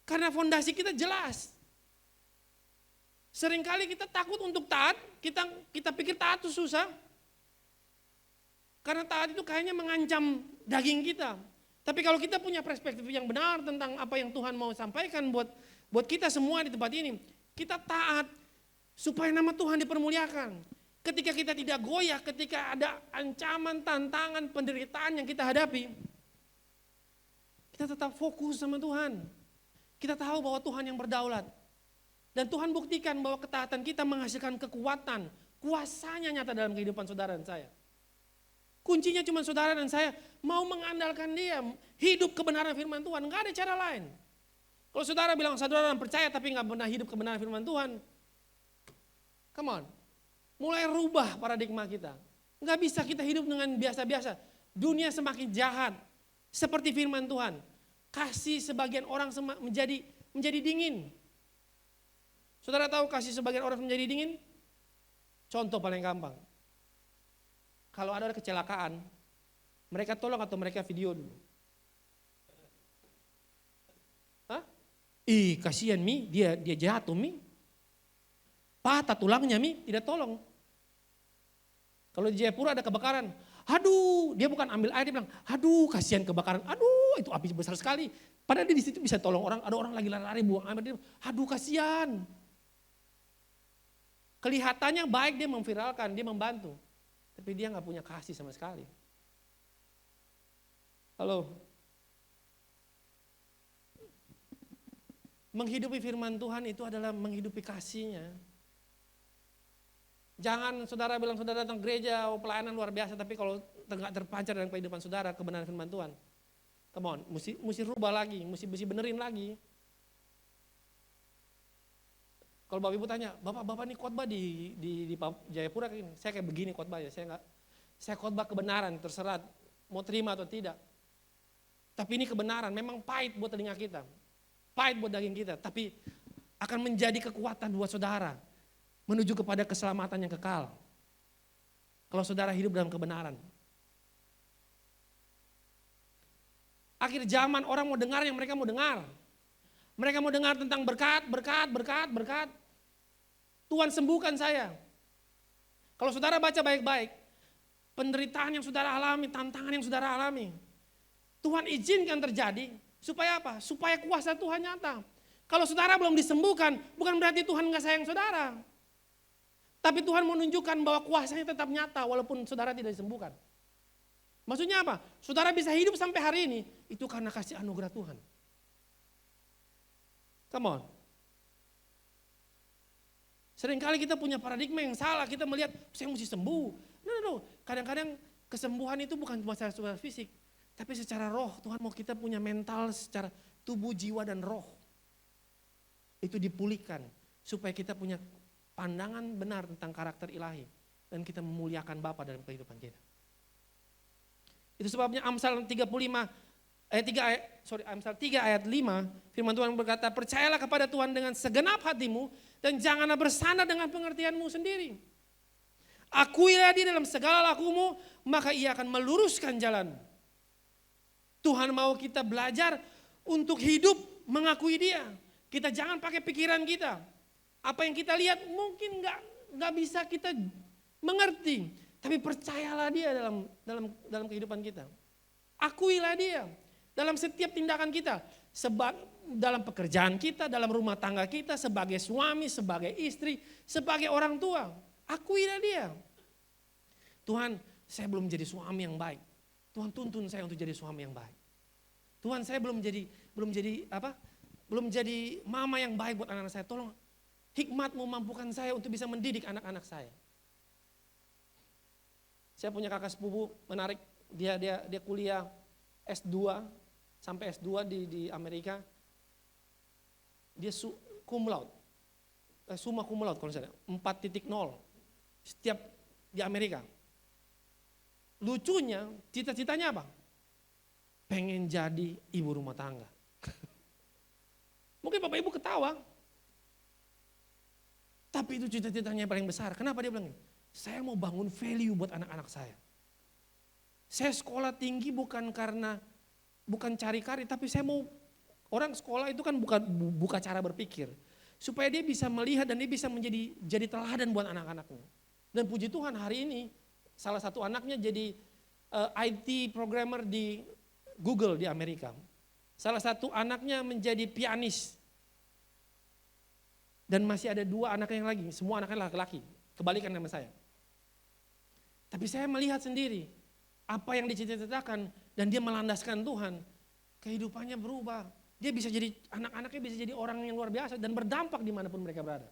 Karena fondasi kita jelas. Seringkali kita takut untuk taat, kita pikir taat itu susah. Karena taat itu kayaknya mengancam daging kita. Tapi kalau kita punya perspektif yang benar tentang apa yang Tuhan mau sampaikan buat kita semua di tempat ini, kita taat supaya nama Tuhan dipermuliakan. Ketika kita tidak goyah, ketika ada ancaman, tantangan, penderitaan yang kita hadapi, kita tetap fokus sama Tuhan. Kita tahu bahwa Tuhan yang berdaulat. Dan Tuhan buktikan bahwa ketaatan kita menghasilkan kekuatan, kuasanya nyata dalam kehidupan saudara dan saya. Kuncinya cuma saudara dan saya mau mengandalkan Dia, hidup kebenaran firman Tuhan, nggak ada cara lain. Kalau saudara bilang saudara percaya tapi nggak pernah hidup kebenaran firman Tuhan, come on, mulai rubah paradigma kita. Nggak bisa kita hidup dengan biasa-biasa. Dunia semakin jahat, seperti firman Tuhan. Kasih sebagian orang menjadi dingin. Saudara tahu kasih sebagian orang menjadi dingin? Contoh paling gampang. Kalau ada kecelakaan, mereka tolong atau mereka video dulu? Hah? Kasihan Mi, dia jatuh Mi. Patah tulangnya tidak tolong. Kalau di Jayapura ada kebakaran, aduh, dia bukan ambil air, dia bilang, aduh kasihan kebakaran, aduh itu api besar sekali. Padahal dia di situ bisa tolong orang, ada orang lagi lari-lari buang air, dia, aduh kasihan. Kelihatannya baik dia memviralkan, dia membantu. Tapi dia nggak punya kasih sama sekali. Halo. Menghidupi firman Tuhan itu adalah menghidupi kasihnya. Jangan saudara bilang saudara datang gereja, pelayanan luar biasa, tapi kalau nggak terpancar dalam kehidupan saudara kebenaran firman Tuhan. Come on, mesti rubah lagi, mesti benerin lagi. Kalau Bapak Ibu tanya, Bapak ini khotbah di Jayapura kayak gini. Saya kayak begini khotbah ya, saya khotbah kebenaran, terserah mau terima atau tidak. Tapi ini kebenaran, memang pahit buat telinga kita, pahit buat daging kita, tapi akan menjadi kekuatan buat saudara menuju kepada keselamatan yang kekal. Kalau saudara hidup dalam kebenaran. Akhir zaman orang mau dengar yang mereka mau dengar. Mereka mau dengar tentang berkat. Tuhan sembuhkan saya. Kalau saudara baca baik-baik, penderitaan yang saudara alami, tantangan yang saudara alami, Tuhan izinkan terjadi, supaya apa? Supaya kuasa Tuhan nyata. Kalau saudara belum disembuhkan, bukan berarti Tuhan nggak sayang saudara. Tapi Tuhan menunjukkan bahwa kuasanya tetap nyata walaupun saudara tidak disembuhkan. Maksudnya apa? Saudara bisa hidup sampai hari ini, itu karena kasih anugerah Tuhan. Come on. Seringkali kita punya paradigma yang salah, kita melihat saya mesti sembuh. No. Kadang-kadang kesembuhan itu bukan cuma secara fisik, tapi secara roh. Tuhan mau kita punya mental secara tubuh, jiwa, dan roh. Itu dipulihkan supaya kita punya pandangan benar tentang karakter ilahi dan kita memuliakan Bapa dalam kehidupan kita. Itu sebabnya Amsal 35 Amsal 3 ayat 5 firman Tuhan berkata, percayalah kepada Tuhan dengan segenap hatimu dan janganlah bersandar dengan pengertianmu sendiri. Akuilah Dia dalam segala lakumu, maka Ia akan meluruskan jalan. Tuhan mau kita belajar untuk hidup mengakui Dia. Kita jangan pakai pikiran kita. Apa yang kita lihat mungkin nggak bisa kita mengerti, tapi percayalah Dia dalam kehidupan kita. Akuilah Dia dalam setiap tindakan kita, dalam pekerjaan kita, dalam rumah tangga kita, sebagai suami, sebagai istri, sebagai orang tua. Akuilah Dia. Tuhan, saya belum jadi suami yang baik. Tuhan tuntun saya untuk jadi suami yang baik. Tuhan, saya belum jadi mama yang baik buat anak-anak saya. Tolong hikmat-Mu mampukan saya untuk bisa mendidik anak-anak saya. Saya punya kakak sepupu menarik, dia kuliah S2 sampai S2 di Amerika. Dia cum laude. Summa cum laude kalau saya 4.0 setiap di Amerika. Lucunya, cita-citanya apa? Pengen jadi ibu rumah tangga. Mungkin Bapak Ibu ketawa. Tapi itu cita-citanya yang paling besar. Kenapa dia bilang ini? Saya mau bangun value buat anak-anak saya. Saya sekolah tinggi bukan cari karir, tapi saya mau, orang sekolah itu kan buka cara berpikir. Supaya dia bisa melihat dan dia bisa jadi teladan buat anak-anaknya. Dan puji Tuhan hari ini salah satu anaknya jadi IT programmer di Google di Amerika. Salah satu anaknya menjadi pianis. Dan masih ada 2 anaknya yang lagi, semua anaknya laki-laki. Kebalikan sama saya. Tapi saya melihat sendiri apa yang dicita-citakan dan dia melandaskan Tuhan, kehidupannya berubah. Dia bisa jadi, anak-anaknya bisa jadi orang yang luar biasa dan berdampak dimanapun mereka berada.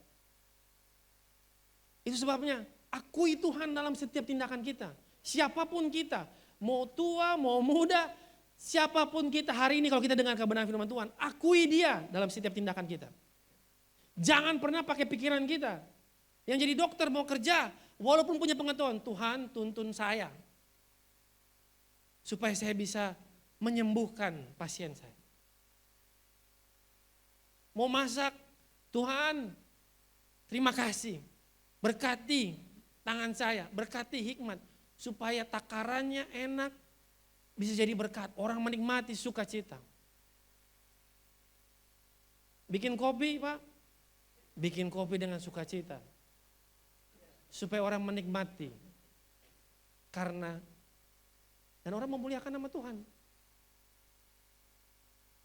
Itu sebabnya akui Tuhan dalam setiap tindakan kita. Siapapun kita, mau tua, mau muda, siapapun kita hari ini kalau kita dengar kebenaran firman Tuhan, akui Dia dalam setiap tindakan kita. Jangan pernah pakai pikiran kita. Yang jadi dokter mau kerja, walaupun punya pengetahuan, Tuhan tuntun saya. Supaya saya bisa menyembuhkan pasien saya. Mau masak, Tuhan terima kasih. Berkati tangan saya, berkati hikmat. Supaya takarannya enak, bisa jadi berkat. Orang menikmati sukacita. Bikin kopi Pak, bikin kopi dengan sukacita. supaya orang menikmati. Karena dan orang memuliakan nama Tuhan.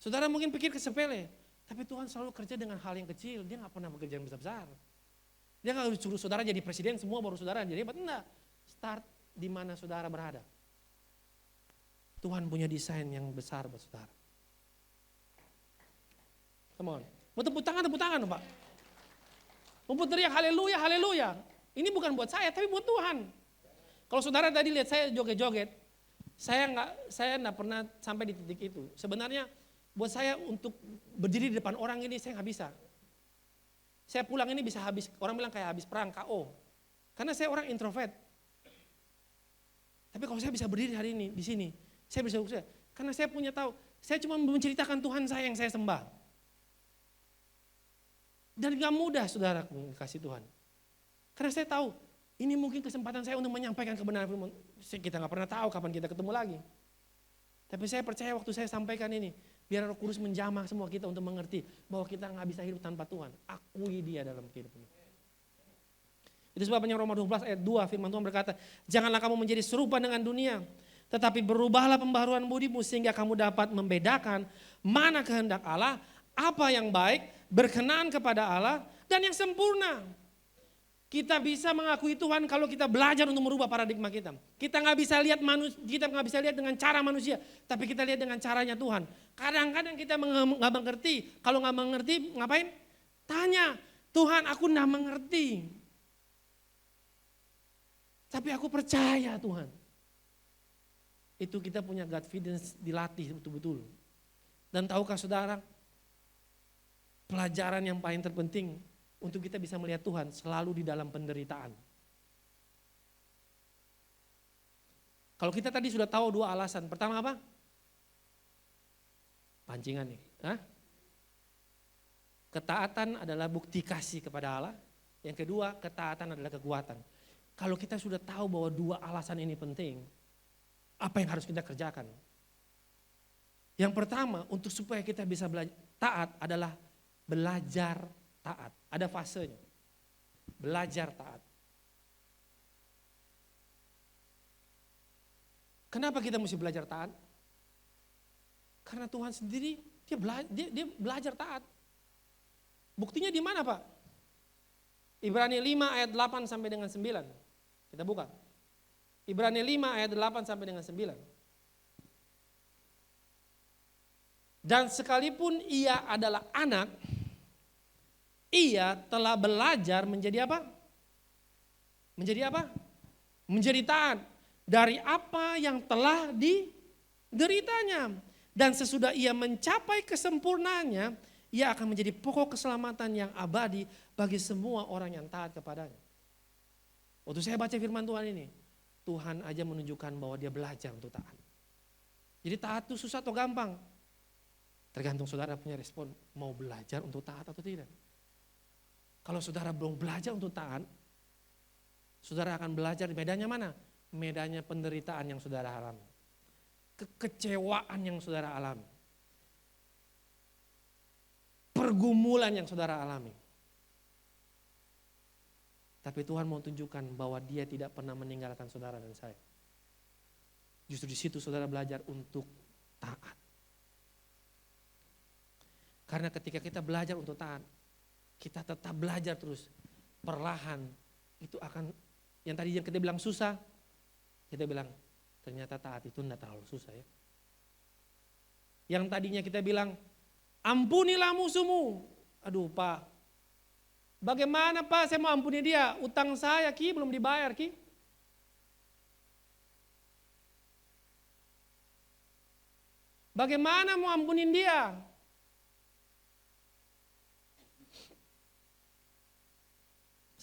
Saudara mungkin pikir sepele, tapi Tuhan selalu kerja dengan hal yang kecil. Dia nggak pernah bekerja yang besar-besar. Dia nggak harus suruh saudara jadi presiden semua baru saudara jadi hebat. Enggak. Start di mana saudara berada. Tuhan punya desain yang besar buat saudara. Come on. Mau tepuk tangan Pak. Mau teriak haleluya, haleluya. Ini bukan buat saya tapi buat Tuhan. Kalau saudara tadi lihat saya joget-joget, saya nggak pernah sampai di titik itu. Sebenarnya buat saya untuk berdiri di depan orang ini saya nggak bisa. Saya pulang ini bisa habis, orang bilang kayak habis perang, KO. Karena saya orang introvert. Tapi kalau saya bisa berdiri hari ini di sini, saya bisa sukses. Karena saya punya tahu, saya cuma menceritakan Tuhan saya yang saya sembah. Dan gak mudah saudara kasih Tuhan. Karena saya tahu, ini mungkin kesempatan saya untuk menyampaikan kebenaran firman. Kita gak pernah tahu kapan kita ketemu lagi. Tapi saya percaya waktu saya sampaikan ini, biar Roh Kudus menjamah semua kita untuk mengerti bahwa kita gak bisa hidup tanpa Tuhan. Akui dia dalam kehidupan kita. Itu sebabnya Roma 12 ayat 2 firman Tuhan berkata, janganlah kamu menjadi serupa dengan dunia, tetapi berubahlah pembaharuan budimu sehingga kamu dapat membedakan mana kehendak Allah, apa yang baik, berkenan kepada Allah, dan yang sempurna. Kita bisa mengakui Tuhan kalau kita belajar untuk merubah paradigma kita. Kita nggak bisa lihat dengan cara manusia, tapi kita lihat dengan caranya Tuhan. Kadang-kadang kita nggak mengerti. Kalau nggak mengerti, ngapain? Tanya, Tuhan, aku nggak mengerti. Tapi aku percaya Tuhan. Itu kita punya confidence dilatih betul-betul. Dan tahukah saudara, pelajaran yang paling terpenting untuk kita bisa melihat Tuhan selalu di dalam penderitaan. Kalau kita tadi sudah tahu dua alasan. Pertama apa? Pancingan nih. Hah? Ketaatan adalah bukti kasih kepada Allah. Yang kedua, ketaatan adalah kekuatan. Kalau kita sudah tahu bahwa dua alasan ini penting, apa yang harus kita kerjakan? Yang pertama, untuk supaya kita bisa taat adalah belajar taat. Ada fasenya. Belajar taat. Kenapa kita mesti belajar taat? Karena Tuhan sendiri dia belajar taat. Buktinya di mana, Pak? Ibrani 5 ayat 8 sampai dengan 9. Kita buka. Ibrani 5 ayat 8 sampai dengan 9. Dan sekalipun ia adalah anak, ia telah belajar menjadi apa? Menjadi apa? Menjadi taat dari apa yang telah dideritanya. Dan sesudah ia mencapai kesempurnaannya, ia akan menjadi pokok keselamatan yang abadi bagi semua orang yang taat kepadanya. Waktu saya baca firman Tuhan ini, Tuhan aja menunjukkan bahwa dia belajar untuk taat. Jadi taat itu susah atau gampang? Tergantung saudara punya respon, mau belajar untuk taat atau tidak. Kalau saudara belum belajar untuk taat, saudara akan belajar medannya mana? Medannya penderitaan yang saudara alami. Kekecewaan yang saudara alami. Pergumulan yang saudara alami. Tapi Tuhan mau tunjukkan bahwa dia tidak pernah meninggalkan saudara dan saya. Justru di situ saudara belajar untuk taat. Karena ketika kita belajar untuk taat, kita tetap belajar terus, perlahan itu akan, yang tadi yang kita bilang susah, kita bilang ternyata taat itu tidak terlalu susah ya. Yang tadinya kita bilang ampunilah musuhmu, aduh Pak, bagaimana Pak saya mau ampuni dia, utang saya Ki belum dibayar Ki. Bagaimana mau ampunin dia?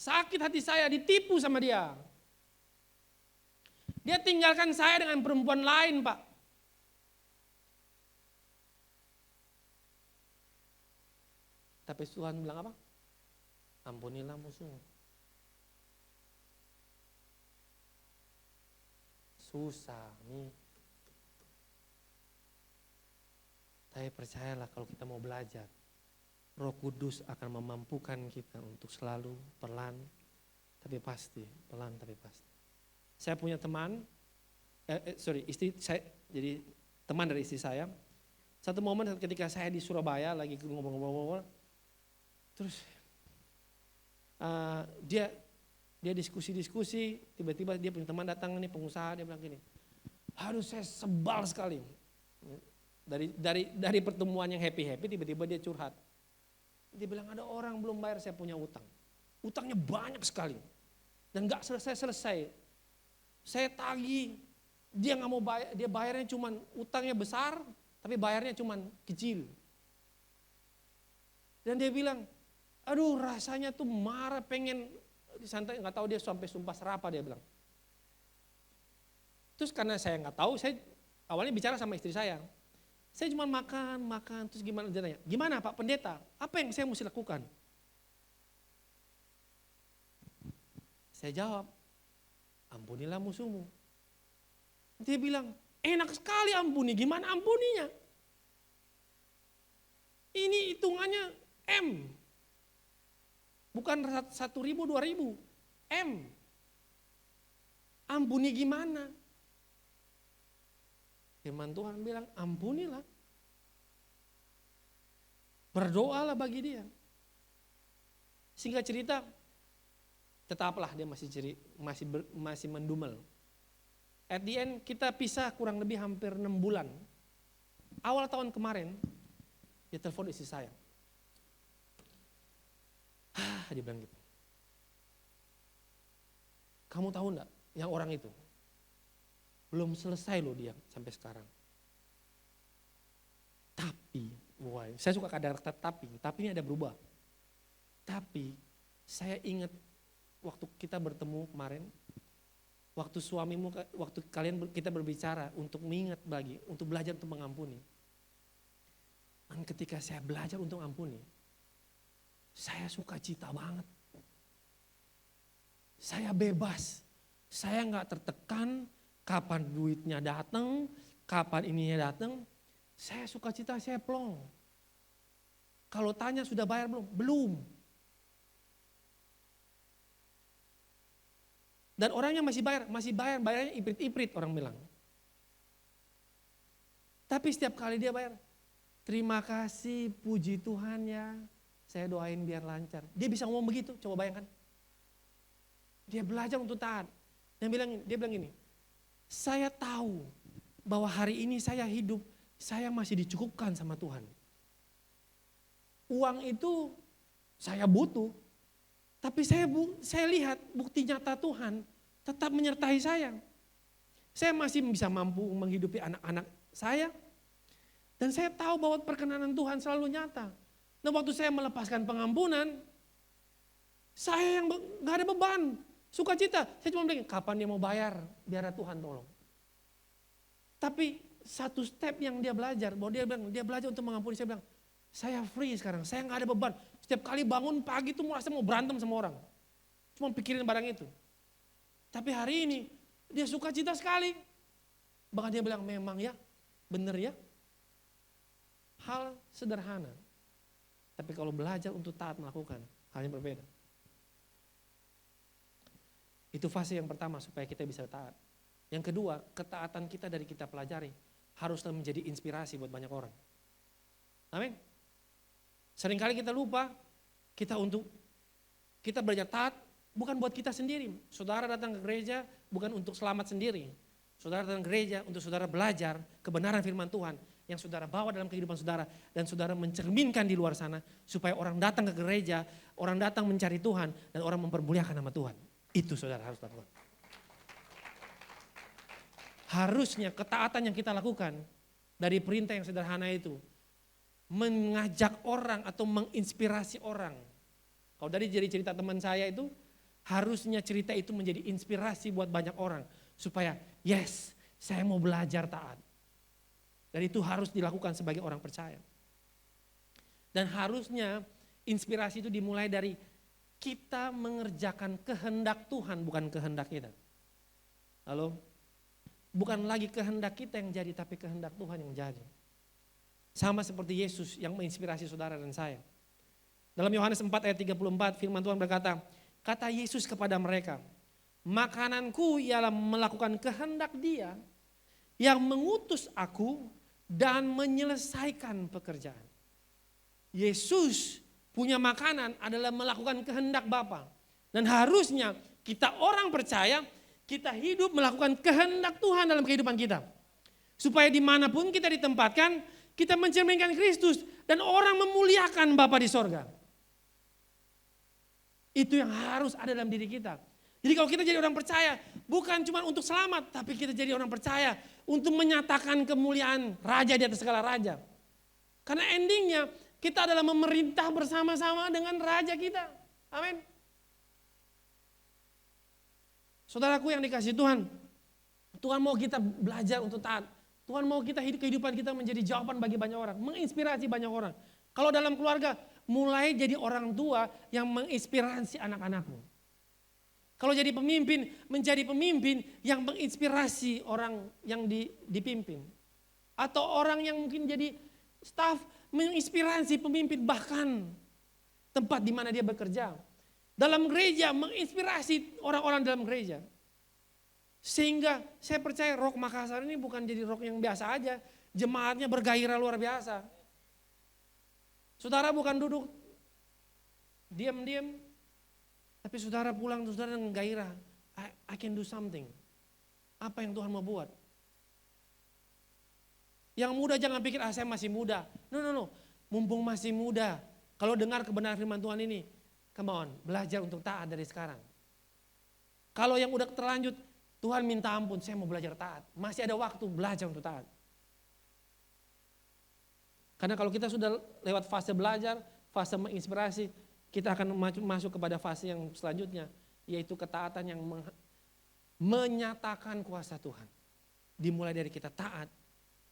Sakit hati saya, ditipu sama dia. Dia tinggalkan saya dengan perempuan lain, Pak. Tapi Tuhan bilang apa? Ampunilah musuhmu. Susah nih. Tapi percayalah kalau kita mau belajar, Roh Kudus akan memampukan kita untuk selalu perlahan tapi pasti, pelan tapi pasti. Saya punya teman, istri saya, jadi teman dari istri saya. Satu momen ketika saya di Surabaya lagi ngobrol-ngobrol, terus dia diskusi-diskusi, tiba-tiba dia punya teman datang nih, pengusaha, dia bilang gini, aduh saya sebal sekali. Dari pertemuan yang happy-happy tiba-tiba dia curhat. Dia bilang ada orang belum bayar, saya punya utang. Utangnya banyak sekali dan gak selesai-selesai. Saya tagih, dia nggak mau bayar, dia bayarnya cuman utangnya besar, tapi bayarnya cuman kecil. Dan dia bilang, aduh rasanya tuh marah, pengen disantai, nggak tahu dia sampai sumpah serapah dia bilang. Terus karena saya nggak tahu, saya awalnya bicara sama istri saya. Saya cuma makan, terus gimana, dia tanya, gimana Pak Pendeta, apa yang saya mesti lakukan? Saya jawab, ampunilah musuhmu. Dia bilang, enak sekali ampuni, gimana ampuninya? Ini hitungannya M. Bukan 1.000, 2.000, M. Ampuni gimana? Firman Tuhan bilang, ampunilah. Berdoalah bagi dia. Singkat cerita, tetaplah dia masih mendumel. At the end kita pisah kurang lebih hampir 6 bulan. Awal tahun kemarin, dia telepon istri saya. Dia bilang gitu. Kamu tahu enggak yang orang itu? Belum selesai loh dia sampai sekarang. Tapi, saya suka kata tapi ini ada berubah. Tapi saya ingat waktu kita bertemu kemarin, waktu kita berbicara untuk mengingat lagi, untuk belajar untuk mengampuni. Dan ketika saya belajar untuk ampuni, saya sukacita banget. Saya bebas, saya nggak tertekan kapan duitnya datang, kapan ininya datang. Saya sukacita, saya plong. Kalau tanya sudah bayar belum? Belum. Dan orangnya masih bayar, bayarnya iprit-iprit orang bilang. Tapi setiap kali dia bayar, terima kasih, puji Tuhan ya, saya doain biar lancar. Dia bisa ngomong begitu, coba bayangkan. Dia belajar untuk taat. Dia bilang gini, saya tahu bahwa hari ini saya hidup, saya masih dicukupkan sama Tuhan. Uang itu saya butuh, tapi saya lihat bukti nyata Tuhan tetap menyertai saya. Saya masih bisa mampu menghidupi anak-anak saya. Dan saya tahu bahwa perkenanan Tuhan selalu nyata. Nah waktu saya melepaskan pengampunan, saya yang gak ada beban, sukacita. Saya cuma bilang, kapan dia mau bayar, biar Tuhan tolong. Tapi satu step yang dia belajar, bahwa dia belajar untuk mengampuni, saya bilang, saya free sekarang, saya gak ada beban. Setiap kali bangun pagi tuh merasa mau berantem sama orang. Cuma pikirin barang itu. Tapi hari ini dia sukacita sekali. Bahkan dia bilang memang ya, bener ya. Hal sederhana. Tapi kalau belajar untuk taat melakukan, halnya berbeda. Itu fase yang pertama supaya kita bisa taat. Yang kedua, ketaatan kita dari kita pelajari haruslah menjadi inspirasi buat banyak orang. Amin. Seringkali kita lupa, kita belajar taat bukan buat kita sendiri. Saudara datang ke gereja bukan untuk selamat sendiri. Saudara datang ke gereja untuk saudara belajar kebenaran firman Tuhan yang saudara bawa dalam kehidupan saudara dan saudara mencerminkan di luar sana supaya orang datang ke gereja, orang datang mencari Tuhan dan orang mempermuliakan nama Tuhan. Itu saudara harus lakukan. Harusnya ketaatan yang kita lakukan dari perintah yang sederhana itu mengajak orang atau menginspirasi orang. Kalau dari jadi cerita teman saya itu, harusnya cerita itu menjadi inspirasi buat banyak orang. Supaya yes, saya mau belajar taat. Dan itu harus dilakukan sebagai orang percaya. Dan harusnya inspirasi itu dimulai dari kita mengerjakan kehendak Tuhan, bukan kehendak kita. Halo? Bukan lagi kehendak kita yang jadi, tapi kehendak Tuhan yang jadi. Sama seperti Yesus yang menginspirasi saudara dan saya. Dalam Yohanes 4 ayat 34 firman Tuhan berkata, kata Yesus kepada mereka, makananku ialah melakukan kehendak Dia yang mengutus aku dan menyelesaikan pekerjaan. Yesus punya makanan adalah melakukan kehendak Bapa. Dan harusnya kita orang percaya, kita hidup melakukan kehendak Tuhan dalam kehidupan kita. Supaya dimanapun kita ditempatkan, kita mencerminkan Kristus dan orang memuliakan Bapa di sorga. Itu yang harus ada dalam diri kita. Jadi kalau kita jadi orang percaya, bukan cuma untuk selamat, tapi kita jadi orang percaya untuk menyatakan kemuliaan Raja di atas segala raja. Karena endingnya kita adalah memerintah bersama-sama dengan Raja kita. Amin. Saudaraku yang dikasihi Tuhan, Tuhan mau kita belajar untuk taat. Tuhan mau kita hidup kehidupan kita menjadi jawaban bagi banyak orang, menginspirasi banyak orang. Kalau dalam keluarga, mulai jadi orang tua yang menginspirasi anak-anakmu. Kalau jadi pemimpin, menjadi pemimpin yang menginspirasi orang yang dipimpin. Atau orang yang mungkin jadi staf, menginspirasi pemimpin bahkan tempat di mana dia bekerja. Dalam gereja, menginspirasi orang-orang dalam gereja. Sehingga saya percaya Rock Makassar ini bukan jadi rock yang biasa aja. Jemaatnya bergairah luar biasa. Saudara bukan duduk diam-diam, tapi saudara pulang, saudara dengan gairah. I can do something. Apa yang Tuhan mau buat? Yang muda jangan pikir, saya masih muda. No. Mumpung masih muda. Kalau dengar kebenaran firman Tuhan ini, come on, belajar untuk taat dari sekarang. Kalau yang udah terlanjut, Tuhan minta ampun, saya mau belajar taat. Masih ada waktu belajar untuk taat. Karena kalau kita sudah lewat fase belajar, fase menginspirasi, kita akan masuk kepada fase yang selanjutnya, yaitu ketaatan yang menyatakan kuasa Tuhan. Dimulai dari kita taat,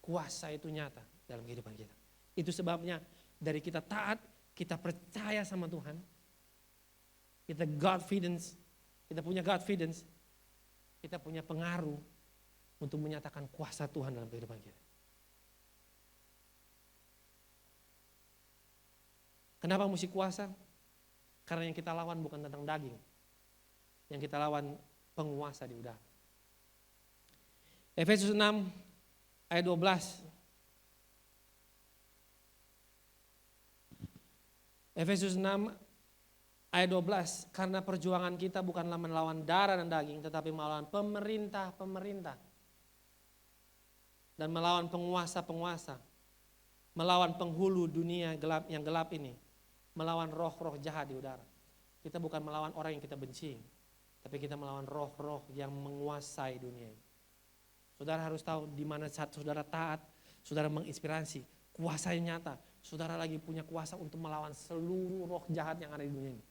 kuasa itu nyata dalam kehidupan kita. Itu sebabnya dari kita taat, kita percaya sama Tuhan, kita Godfidence, kita punya Godfidence, kita punya pengaruh untuk menyatakan kuasa Tuhan dalam kehidupan kita. Kenapa mesti kuasa? Karena yang kita lawan bukan tentang daging. Yang kita lawan penguasa di udara. Efesus 6 ayat 12. Efesus 6 ayat 12. Karena perjuangan kita bukanlah melawan darah dan daging, tetapi melawan pemerintah-pemerintah. Dan melawan penguasa-penguasa. Melawan penghulu dunia gelap yang gelap ini. Melawan roh-roh jahat di udara. Kita bukan melawan orang yang kita benci, tapi kita melawan roh-roh yang menguasai dunia ini. Saudara harus tahu di mana saat saudara taat, saudara menginspirasi, kuasanya nyata. Saudara lagi punya kuasa untuk melawan seluruh roh jahat yang ada di dunia ini.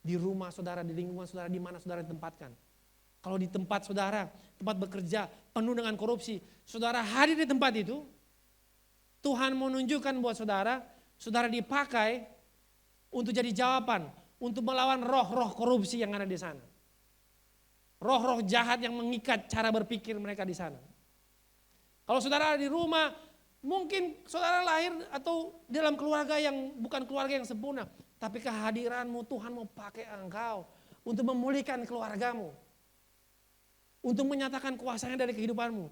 Di rumah saudara, di lingkungan saudara, di mana saudara ditempatkan. Kalau di tempat saudara, tempat bekerja penuh dengan korupsi, saudara hadir di tempat itu, Tuhan mau menunjukkan buat saudara, saudara dipakai untuk jadi jawaban, untuk melawan roh-roh korupsi yang ada di sana. Roh-roh jahat yang mengikat cara berpikir mereka di sana. Kalau saudara di rumah, mungkin saudara lahir atau dalam keluarga yang bukan keluarga yang sempurna, tapi kehadiranmu Tuhan mau pakai engkau untuk memulihkan keluargamu. Untuk menyatakan kuasanya dari kehidupanmu.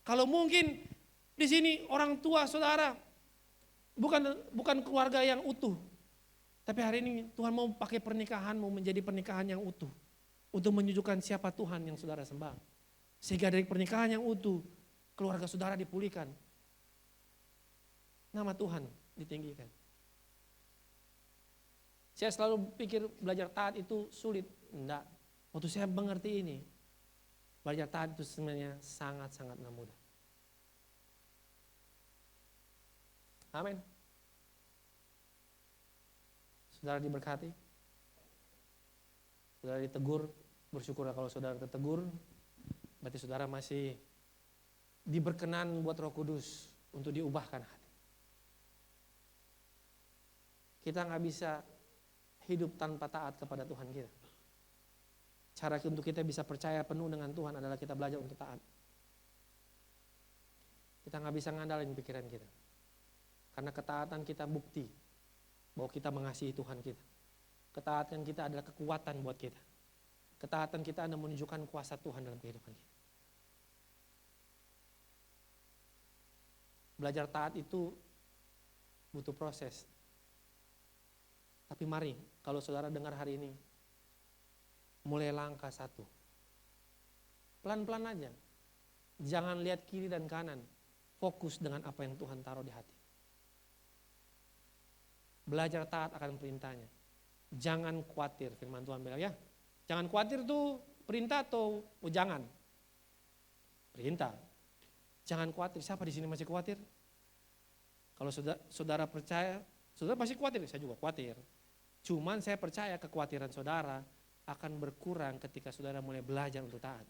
Kalau mungkin di sini orang tua saudara bukan keluarga yang utuh. Tapi hari ini Tuhan mau pakai pernikahanmu menjadi pernikahan yang utuh. Untuk menunjukkan siapa Tuhan yang saudara sembah. Sehingga dari pernikahan yang utuh, keluarga saudara dipulihkan. Nama Tuhan ditinggikan. Saya selalu pikir belajar taat itu sulit. Enggak. Waktu saya mengerti ini, belajar taat itu sebenarnya sangat-sangat mudah. Amin. Saudara diberkati. Saudara ditegur, bersyukurlah kalau saudara ditegur. Berarti saudara masih diberkenan buat Roh Kudus untuk diubahkan hati. Kita gak bisa hidup tanpa taat kepada Tuhan kita. Cara untuk kita bisa percaya penuh dengan Tuhan adalah kita belajar untuk taat. Kita gak bisa ngandalin pikiran kita. Karena ketaatan kita bukti bahwa kita mengasihi Tuhan kita. Ketaatan kita adalah kekuatan buat kita. Ketaatan kita adalah menunjukkan kuasa Tuhan dalam kehidupan kita. Belajar taat itu butuh proses. Tapi mari, kalau saudara dengar hari ini, mulai langkah satu. Pelan-pelan aja. Jangan lihat kiri dan kanan. Fokus dengan apa yang Tuhan taruh di hati. Belajar taat akan perintahnya. Jangan khawatir, firman Tuhan bilang ya. Jangan khawatir tuh perintah atau jangan? Perintah. Jangan khawatir, siapa di sini masih khawatir? Kalau saudara percaya, saudara pasti khawatir, saya juga khawatir. Cuman saya percaya kekhawatiran saudara akan berkurang ketika saudara mulai belajar untuk taat.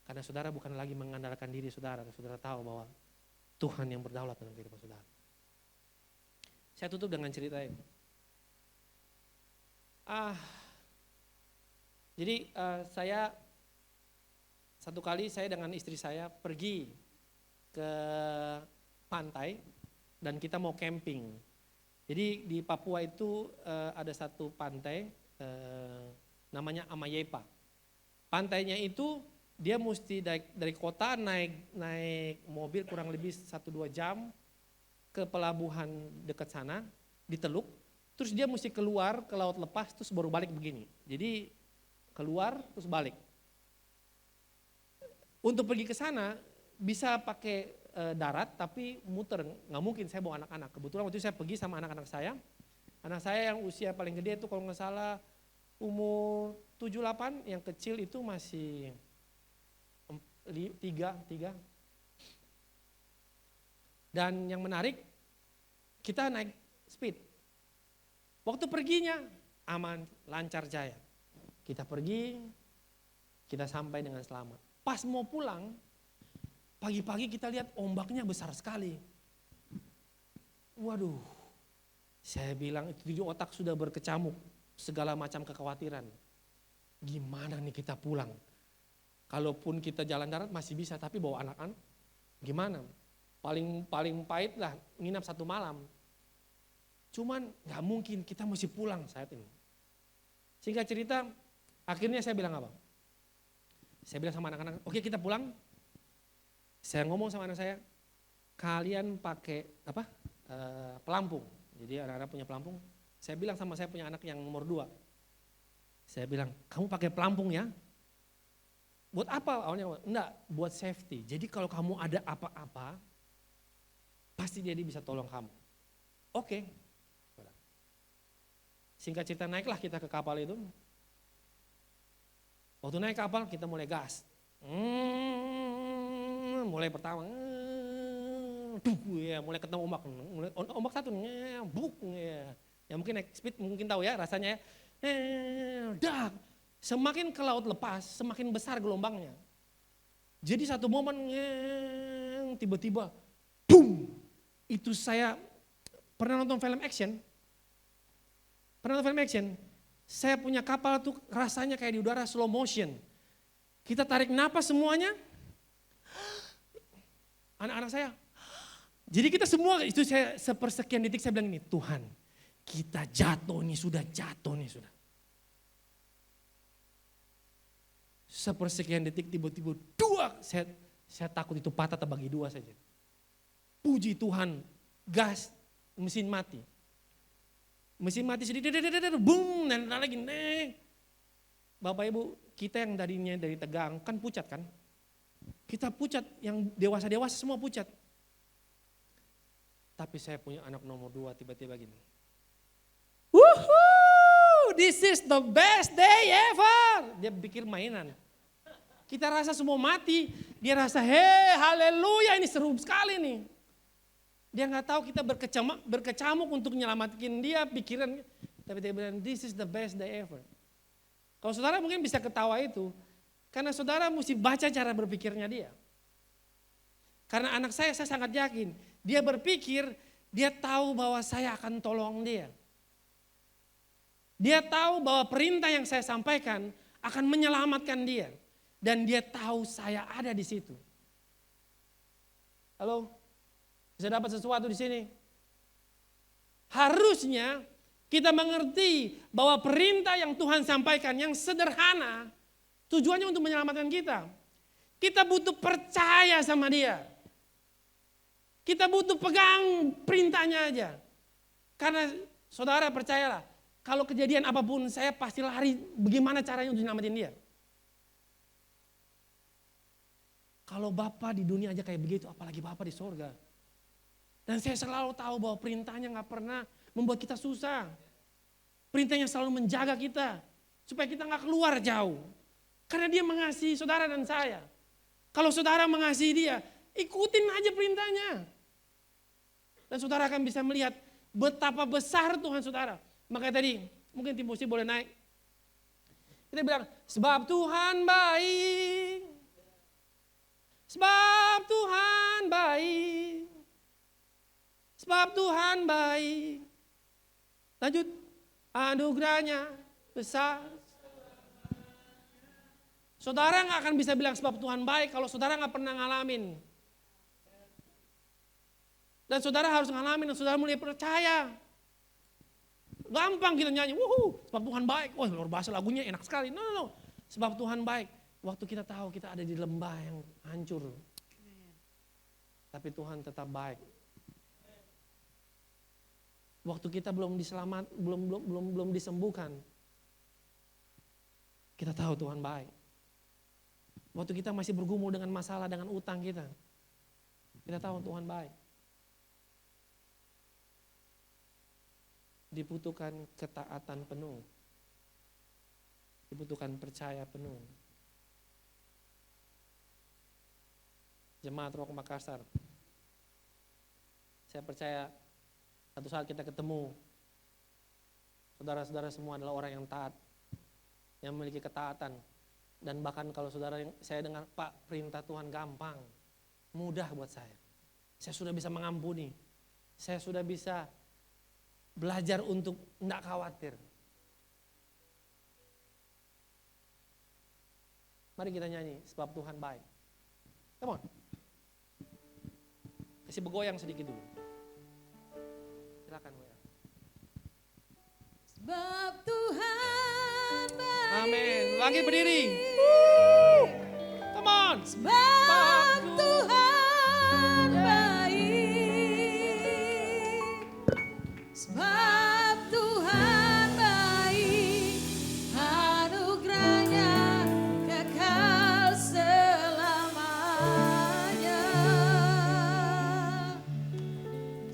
Karena saudara bukan lagi mengandalkan diri saudara tahu bahwa Tuhan yang berdaulat dalam kehidupan saudara. Saya tutup dengan cerita ini. Jadi saya satu kali saya dengan istri saya pergi ke pantai dan kita mau camping. Jadi di Papua itu ada satu pantai namanya Amayepa. Pantainya itu dia mesti dari kota naik mobil kurang lebih 1-2 jam ke pelabuhan dekat sana di Teluk. Terus dia mesti keluar ke laut lepas terus baru balik begini. Jadi keluar terus balik. Untuk pergi ke sana bisa pakai darat tapi muter, nggak mungkin saya bawa anak-anak. Kebetulan waktu itu saya pergi sama anak-anak saya. Anak saya yang usia paling gede itu kalau nggak salah umur 7-8, yang kecil itu masih 3. Dan yang menarik kita naik speed. Waktu perginya aman, lancar jaya. Kita pergi, kita sampai dengan selamat. Pas mau pulang, pagi-pagi kita lihat ombaknya besar sekali. Waduh, saya bilang itu di otak sudah berkecamuk, segala macam kekhawatiran. Gimana nih kita pulang? Kalaupun kita jalan darat masih bisa, tapi bawa anak-anak gimana? Paling pahit lah, nginap 1 malam. Cuman gak mungkin, kita mesti pulang saat ini. Singkat cerita, akhirnya saya bilang apa? Saya bilang sama anak-anak, oke kita pulang. Saya ngomong sama anak saya, kalian pakai pelampung. Jadi anak-anak punya pelampung. Saya bilang sama saya punya anak yang nomor 2. Saya bilang, kamu pakai pelampung ya? Buat apa? Awalnya enggak, buat safety. Jadi kalau kamu ada apa-apa, pasti dia bisa tolong kamu. Oke. Singkat cerita naiklah kita ke kapal itu. Waktu naik kapal kita mulai gas. Mulai pertama, mulai ketemu ombak. Ombak 1, buk. Ya mungkin naik speed mungkin tahu ya rasanya ya. Semakin ke laut lepas, semakin besar gelombangnya. Jadi satu momen tiba-tiba, boom. Itu saya pernah nonton film action. Saya punya kapal tuh rasanya kayak di udara slow motion. Kita tarik napas semuanya. Anak-anak saya. Jadi kita semua, itu saya sepersekian detik saya bilang ini, Tuhan kita jatuh nih sudah. Sepersekian detik tiba-tiba saya takut itu patah terbagi 2 saja. Puji Tuhan, gas, mesin mati. Mesin mati sedikit, boom, dan lagi, Bapak Ibu, kita yang dari Tegang kan pucat kan? Kita pucat, yang dewasa-dewasa semua pucat. Tapi saya punya anak nomor 2 tiba-tiba gini. Woohoo, this is the best day ever. Dia pikir mainan. Kita rasa semua mati, dia rasa haleluya ini seru sekali nih. Dia nggak tahu kita berkecamuk untuk menyelamatkan dia pikiran. Tapi dia bilang this is the best day ever. Kalau saudara mungkin bisa ketawa itu. Karena saudara mesti baca cara berpikirnya dia. Karena anak saya sangat yakin. Dia berpikir, dia tahu bahwa saya akan tolong dia. Dia tahu bahwa perintah yang saya sampaikan akan menyelamatkan dia. Dan dia tahu saya ada di situ. Halo? Bisa dapat sesuatu di sini. Harusnya Kita mengerti bahwa perintah yang Tuhan sampaikan yang sederhana, tujuannya untuk menyelamatkan kita. Kita butuh percaya sama dia. Kita butuh pegang perintahnya aja. Karena saudara percayalah, kalau kejadian apapun saya pasti lari bagaimana caranya untuk nyelamatin dia. Kalau Bapa di dunia aja kayak begitu, apalagi Bapa di sorga. Dan saya selalu tahu bahwa perintahnya gak pernah membuat kita susah. Perintahnya selalu menjaga kita, supaya kita gak keluar jauh. Karena dia mengasihi saudara dan saya. Kalau saudara mengasihi dia, ikutin aja perintahnya. Dan saudara akan bisa melihat betapa besar Tuhan saudara. Makanya tadi, mungkin tim musik boleh naik. Kita bilang, sebab Tuhan baik. Sebab Tuhan baik. Sebab Tuhan baik. Lanjut, anugerahnya besar. Saudara gak akan bisa bilang sebab Tuhan baik kalau saudara gak pernah ngalamin. Dan saudara harus ngalamin dan saudara mulai percaya. Gampang kita nyanyi, wuhu, sebab Tuhan baik. Wah, luar biasa lagunya enak sekali. No. Sebab Tuhan baik. Waktu kita tahu kita ada di lembah yang hancur. Tapi Tuhan tetap baik. Waktu kita belum belum disembuhkan. Kita tahu Tuhan baik. Waktu kita masih bergumul dengan masalah, dengan utang kita tahu Tuhan baik. Dibutuhkan ketaatan penuh. Dibutuhkan percaya penuh. Jemaat Rock Makassar, saya percaya satu saat kita ketemu, saudara-saudara semua adalah orang yang taat, yang memiliki ketaatan. Dan bahkan kalau saya dengar, Pak, perintah Tuhan gampang, mudah buat saya. Saya sudah bisa mengampuni, saya sudah bisa belajar untuk tidak khawatir. Mari kita nyanyi, sebab Tuhan baik. Come on. Kasih bergoyang sedikit dulu. Silakan. Sebab Tuhan baik. Amin. Lagi berdiri. Come on. Sebab Tuhan baik. Sebab Tuhan baik. Anugerahnya kekal selamanya.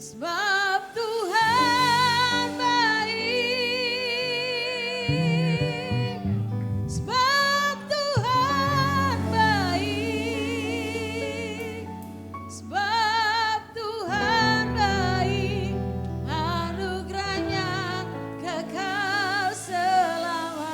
Sebab Tuhan baik. Sebab Tuhan baik. Sebab Tuhan baik. Anugerahnya kekal selamanya.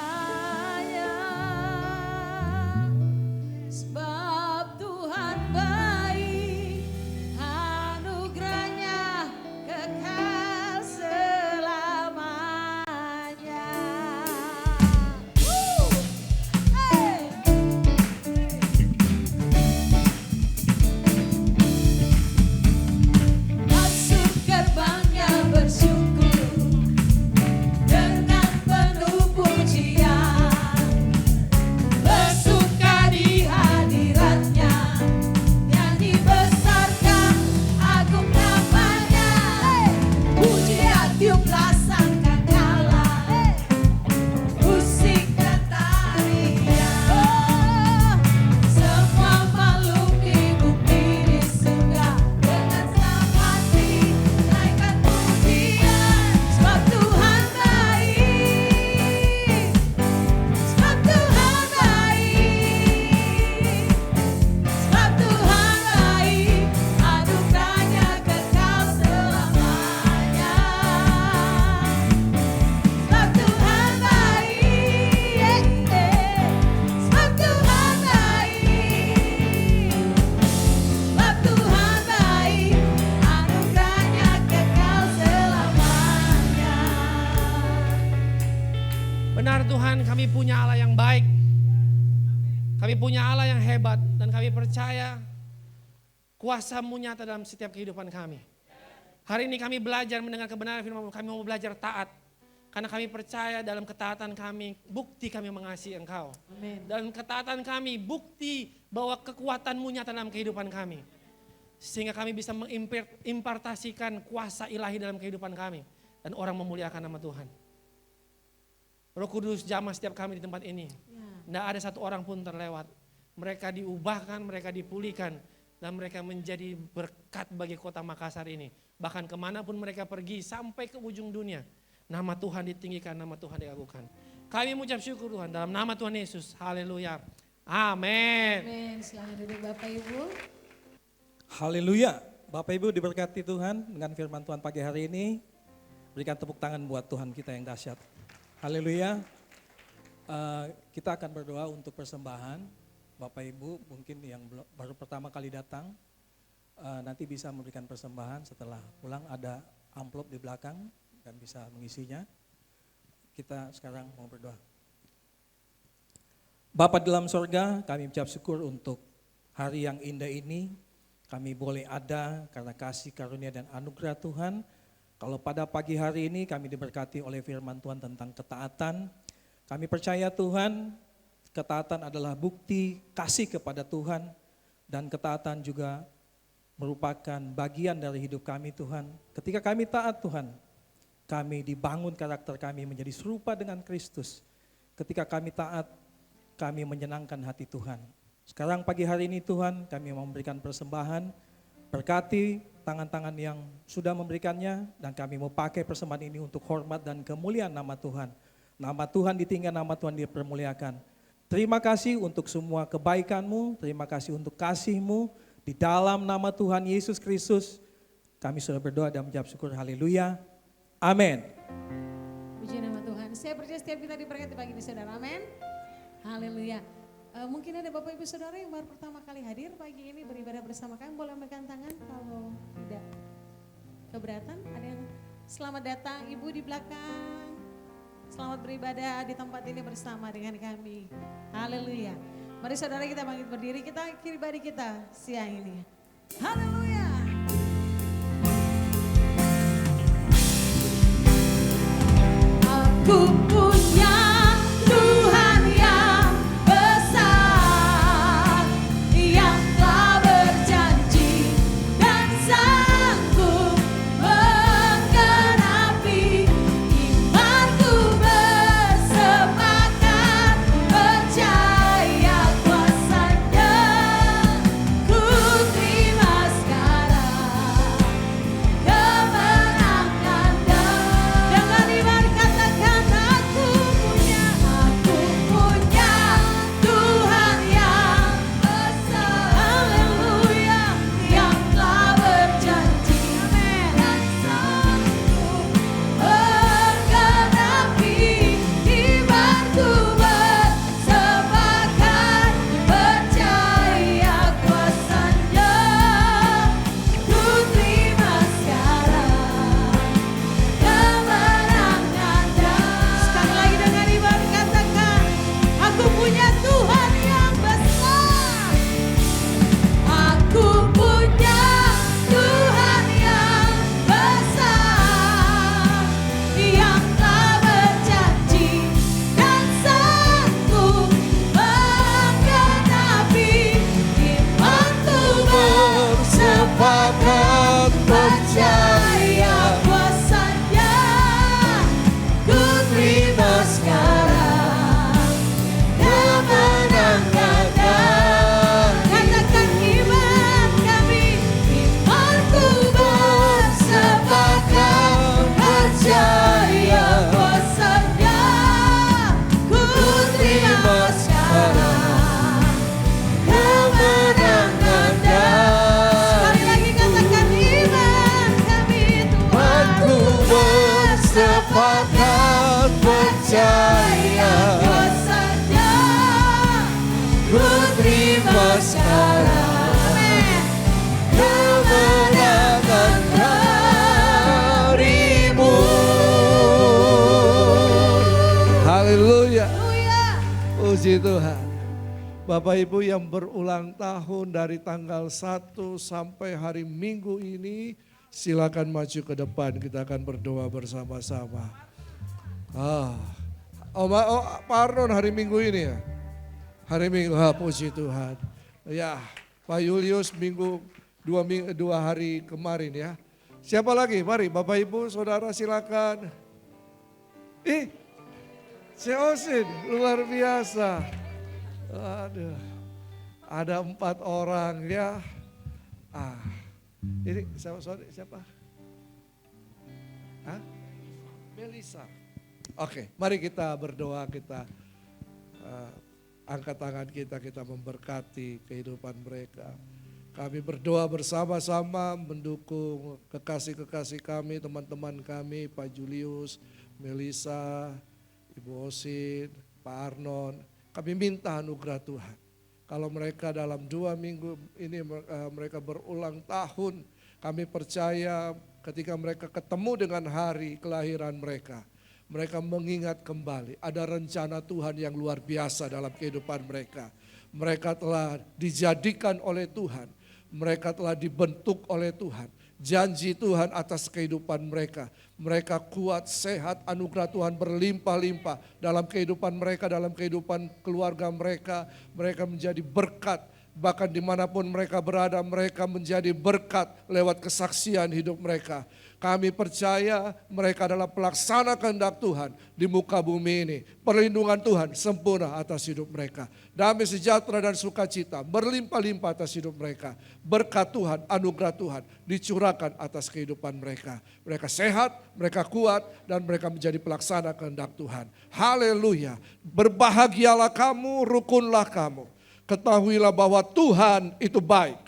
Sebab Tuhan baik. Anugerahnya kekal selamanya. Hey. Masuk gerbangnya bersyukur dengan penuh pujian, bersuka di hadiratnya, nyanyi besarkan agung namanya. Puji tiuplah sangkakala, musik dan tarian. Semua makhluk di bumi di surga dengan senang hati naikkan pujian. Sebab Tuhan baik. Sebab Tuhan baik. Sebab Tuhan baik. Anugerahnya kekal selamanya. Sebab Tuhan baik. Sebab Tuhan baik. Sebab Tuhan baik. Anugerahnya kekal selamanya. Benar Tuhan, kami punya Allah yang baik. Kami punya Allah yang hebat dan kami percaya kuasa-Mu nyata dalam setiap kehidupan kami. Hari ini kami belajar mendengar kebenaran firman-Mu, kami mau belajar taat. Karena kami percaya dalam ketaatan kami, bukti kami mengasihi Engkau. Amin. Dalam ketaatan kami, bukti bahwa kekuatan-Mu nyata dalam kehidupan kami. Sehingga kami bisa mengimpartasikan kuasa ilahi dalam kehidupan kami. Dan orang memuliakan nama Tuhan. Roh Kudus jamah setiap kami di tempat ini. Tidak ada satu orang pun terlewat. Mereka diubahkan, mereka dipulihkan. Dan mereka menjadi berkat bagi kota Makassar ini. Bahkan kemanapun mereka pergi sampai ke ujung dunia. Nama Tuhan ditinggikan, nama Tuhan diagungkan. Kami mengucap syukur Tuhan dalam nama Tuhan Yesus. Haleluya. Amin. Amin. Selamat duduk Bapak Ibu. Haleluya. Bapak Ibu diberkati Tuhan dengan firman Tuhan pagi hari ini. Berikan tepuk tangan buat Tuhan kita yang dahsyat. Haleluya. Kita akan berdoa untuk persembahan. Bapak Ibu mungkin yang baru pertama kali datang, nanti bisa memberikan persembahan. Setelah pulang ada amplop di belakang dan bisa mengisinya. Kita sekarang mau berdoa. Bapa dalam sorga, kami ucap syukur untuk hari yang indah ini. Kami boleh ada karena kasih karunia dan anugerah Tuhan. Kalau pada pagi hari ini kami diberkati oleh firman Tuhan tentang ketaatan. Kami percaya Tuhan, ketaatan adalah bukti kasih kepada Tuhan. Dan ketaatan juga merupakan bagian dari hidup kami Tuhan. Ketika kami taat Tuhan, kami dibangun karakter kami menjadi serupa dengan Kristus. Ketika kami taat, kami menyenangkan hati Tuhan. Sekarang pagi hari ini Tuhan, kami mau memberikan persembahan. Berkati tangan-tangan yang sudah memberikannya, dan kami mau pakai persembahan ini untuk hormat dan kemuliaan nama Tuhan. Nama Tuhan ditinggikan, nama Tuhan dipermuliakan. Terima kasih untuk semua kebaikan-Mu, terima kasih untuk kasih-Mu. Di dalam nama Tuhan Yesus Kristus, kami sudah berdoa dan menjawab syukur. Haleluya. Amin. Puji nama Tuhan. Saya percaya setiap kita diberkati pagi ini saudara. Amin. Haleluya. Mungkin ada Bapak Ibu Saudara yang baru pertama kali hadir pagi ini beribadah bersama kami, boleh memegang tangan kalau tidak keberatan. Ada yang selamat datang Ibu di belakang. Selamat beribadah di tempat ini bersama dengan kami. Haleluya. Mari saudara kita bangkit berdiri, kita akhiri ibadah kita siang ini. Haleluya. Aku punya Tuhan yang besar, yang telah berjanji dan sanggup menggenapi. Imanku bersepakat percaya kuasa-Nya. Ku terima sekarang kemenangan. Dengan iman katakan aku punya Tuhan yang besar. Haleluya. Yang telah berjanji dan sanggup menggenapi. Imanku bersepakat percaya kuasa-Nya. Ku terima sekarang kemenangan. Sekali lagi dengan iman katakan, aku punya Tuhan yang besar. Aku punya Tuhan yang besar, yang telah berjanji dan sanggup menggenapi. Imanku bersepakat percaya kuasa-Nya. Ku terima sekarang kemenangan. Katakan iman kami, imanku bersepakat percaya kuasa-Nya. Ku terima sekarang kemenangan. Sekali lagi katakan iman kami, Tuhanku bersepakat percaya kuasa-Nya. Ku terima sekarang kemenangan darimu. Haleluya. Haleluya. Puji Tuhan. Bapak Ibu yang berulang tahun dari tanggal 1 sampai hari Minggu ini, silakan maju ke depan, kita akan berdoa bersama-sama. Pak Arnon hari Minggu ini ya? Hari Minggu, puji Tuhan. Ya, Pak Julius dua hari kemarin ya. Siapa lagi? Mari Bapak Ibu, Saudara silakan. Si Osin, luar biasa. Aduh, ada 4 orang ya. Ini siapa? Melisa. Oke, mari kita berdoa, kita angkat tangan kita memberkati kehidupan mereka. Kami berdoa bersama-sama mendukung kekasih-kekasih kami, teman-teman kami, Pak Julius, Melisa, Ibu Osin, Pak Arnon. Kami minta anugerah Tuhan. Kalau mereka dalam 2 minggu ini mereka berulang tahun, kami percaya ketika mereka ketemu dengan hari kelahiran mereka, mereka mengingat kembali ada rencana Tuhan yang luar biasa dalam kehidupan mereka. Mereka telah dijadikan oleh Tuhan. Mereka telah dibentuk oleh Tuhan. Janji Tuhan atas kehidupan mereka. Mereka kuat, sehat, anugerah Tuhan berlimpah-limpah dalam kehidupan mereka, dalam kehidupan keluarga mereka. Mereka menjadi berkat. Bahkan dimanapun mereka berada, mereka menjadi berkat lewat kesaksian hidup mereka. Kami percaya mereka adalah pelaksana kehendak Tuhan di muka bumi ini. Perlindungan Tuhan sempurna atas hidup mereka. Damai sejahtera dan sukacita berlimpah-limpah atas hidup mereka. Berkat Tuhan, anugerah Tuhan dicurahkan atas kehidupan mereka. Mereka sehat, mereka kuat, dan mereka menjadi pelaksana kehendak Tuhan. Haleluya. Berbahagialah kamu, rukunlah kamu. Ketahuilah bahwa Tuhan itu baik.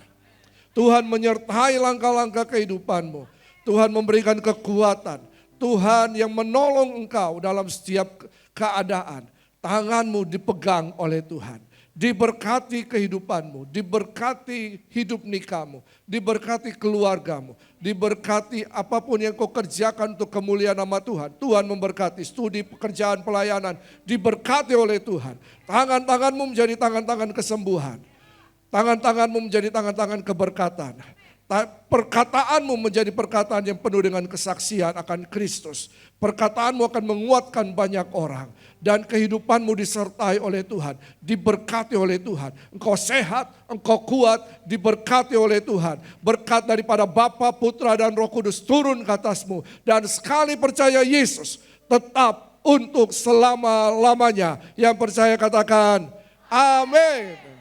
Tuhan menyertai langkah-langkah kehidupanmu. Tuhan memberikan kekuatan. Tuhan yang menolong engkau dalam setiap keadaan. Tanganmu dipegang oleh Tuhan. Diberkati kehidupanmu, diberkati hidup nikahmu, diberkati keluargamu, diberkati apapun yang kau kerjakan untuk kemuliaan nama Tuhan. Tuhan memberkati studi, pekerjaan, pelayanan, diberkati oleh Tuhan. Tangan-tanganmu menjadi tangan-tangan kesembuhan. Tangan-tanganmu menjadi tangan-tangan keberkatan. Perkataanmu menjadi perkataan yang penuh dengan kesaksian akan Kristus. Perkataanmu akan menguatkan banyak orang. Dan kehidupanmu disertai oleh Tuhan. Diberkati oleh Tuhan. Engkau sehat, engkau kuat, diberkati oleh Tuhan. Berkat daripada Bapa, Putra, dan Roh Kudus turun ke atasmu. Dan sekali percaya Yesus tetap untuk selama-lamanya. Yang percaya katakan, amin.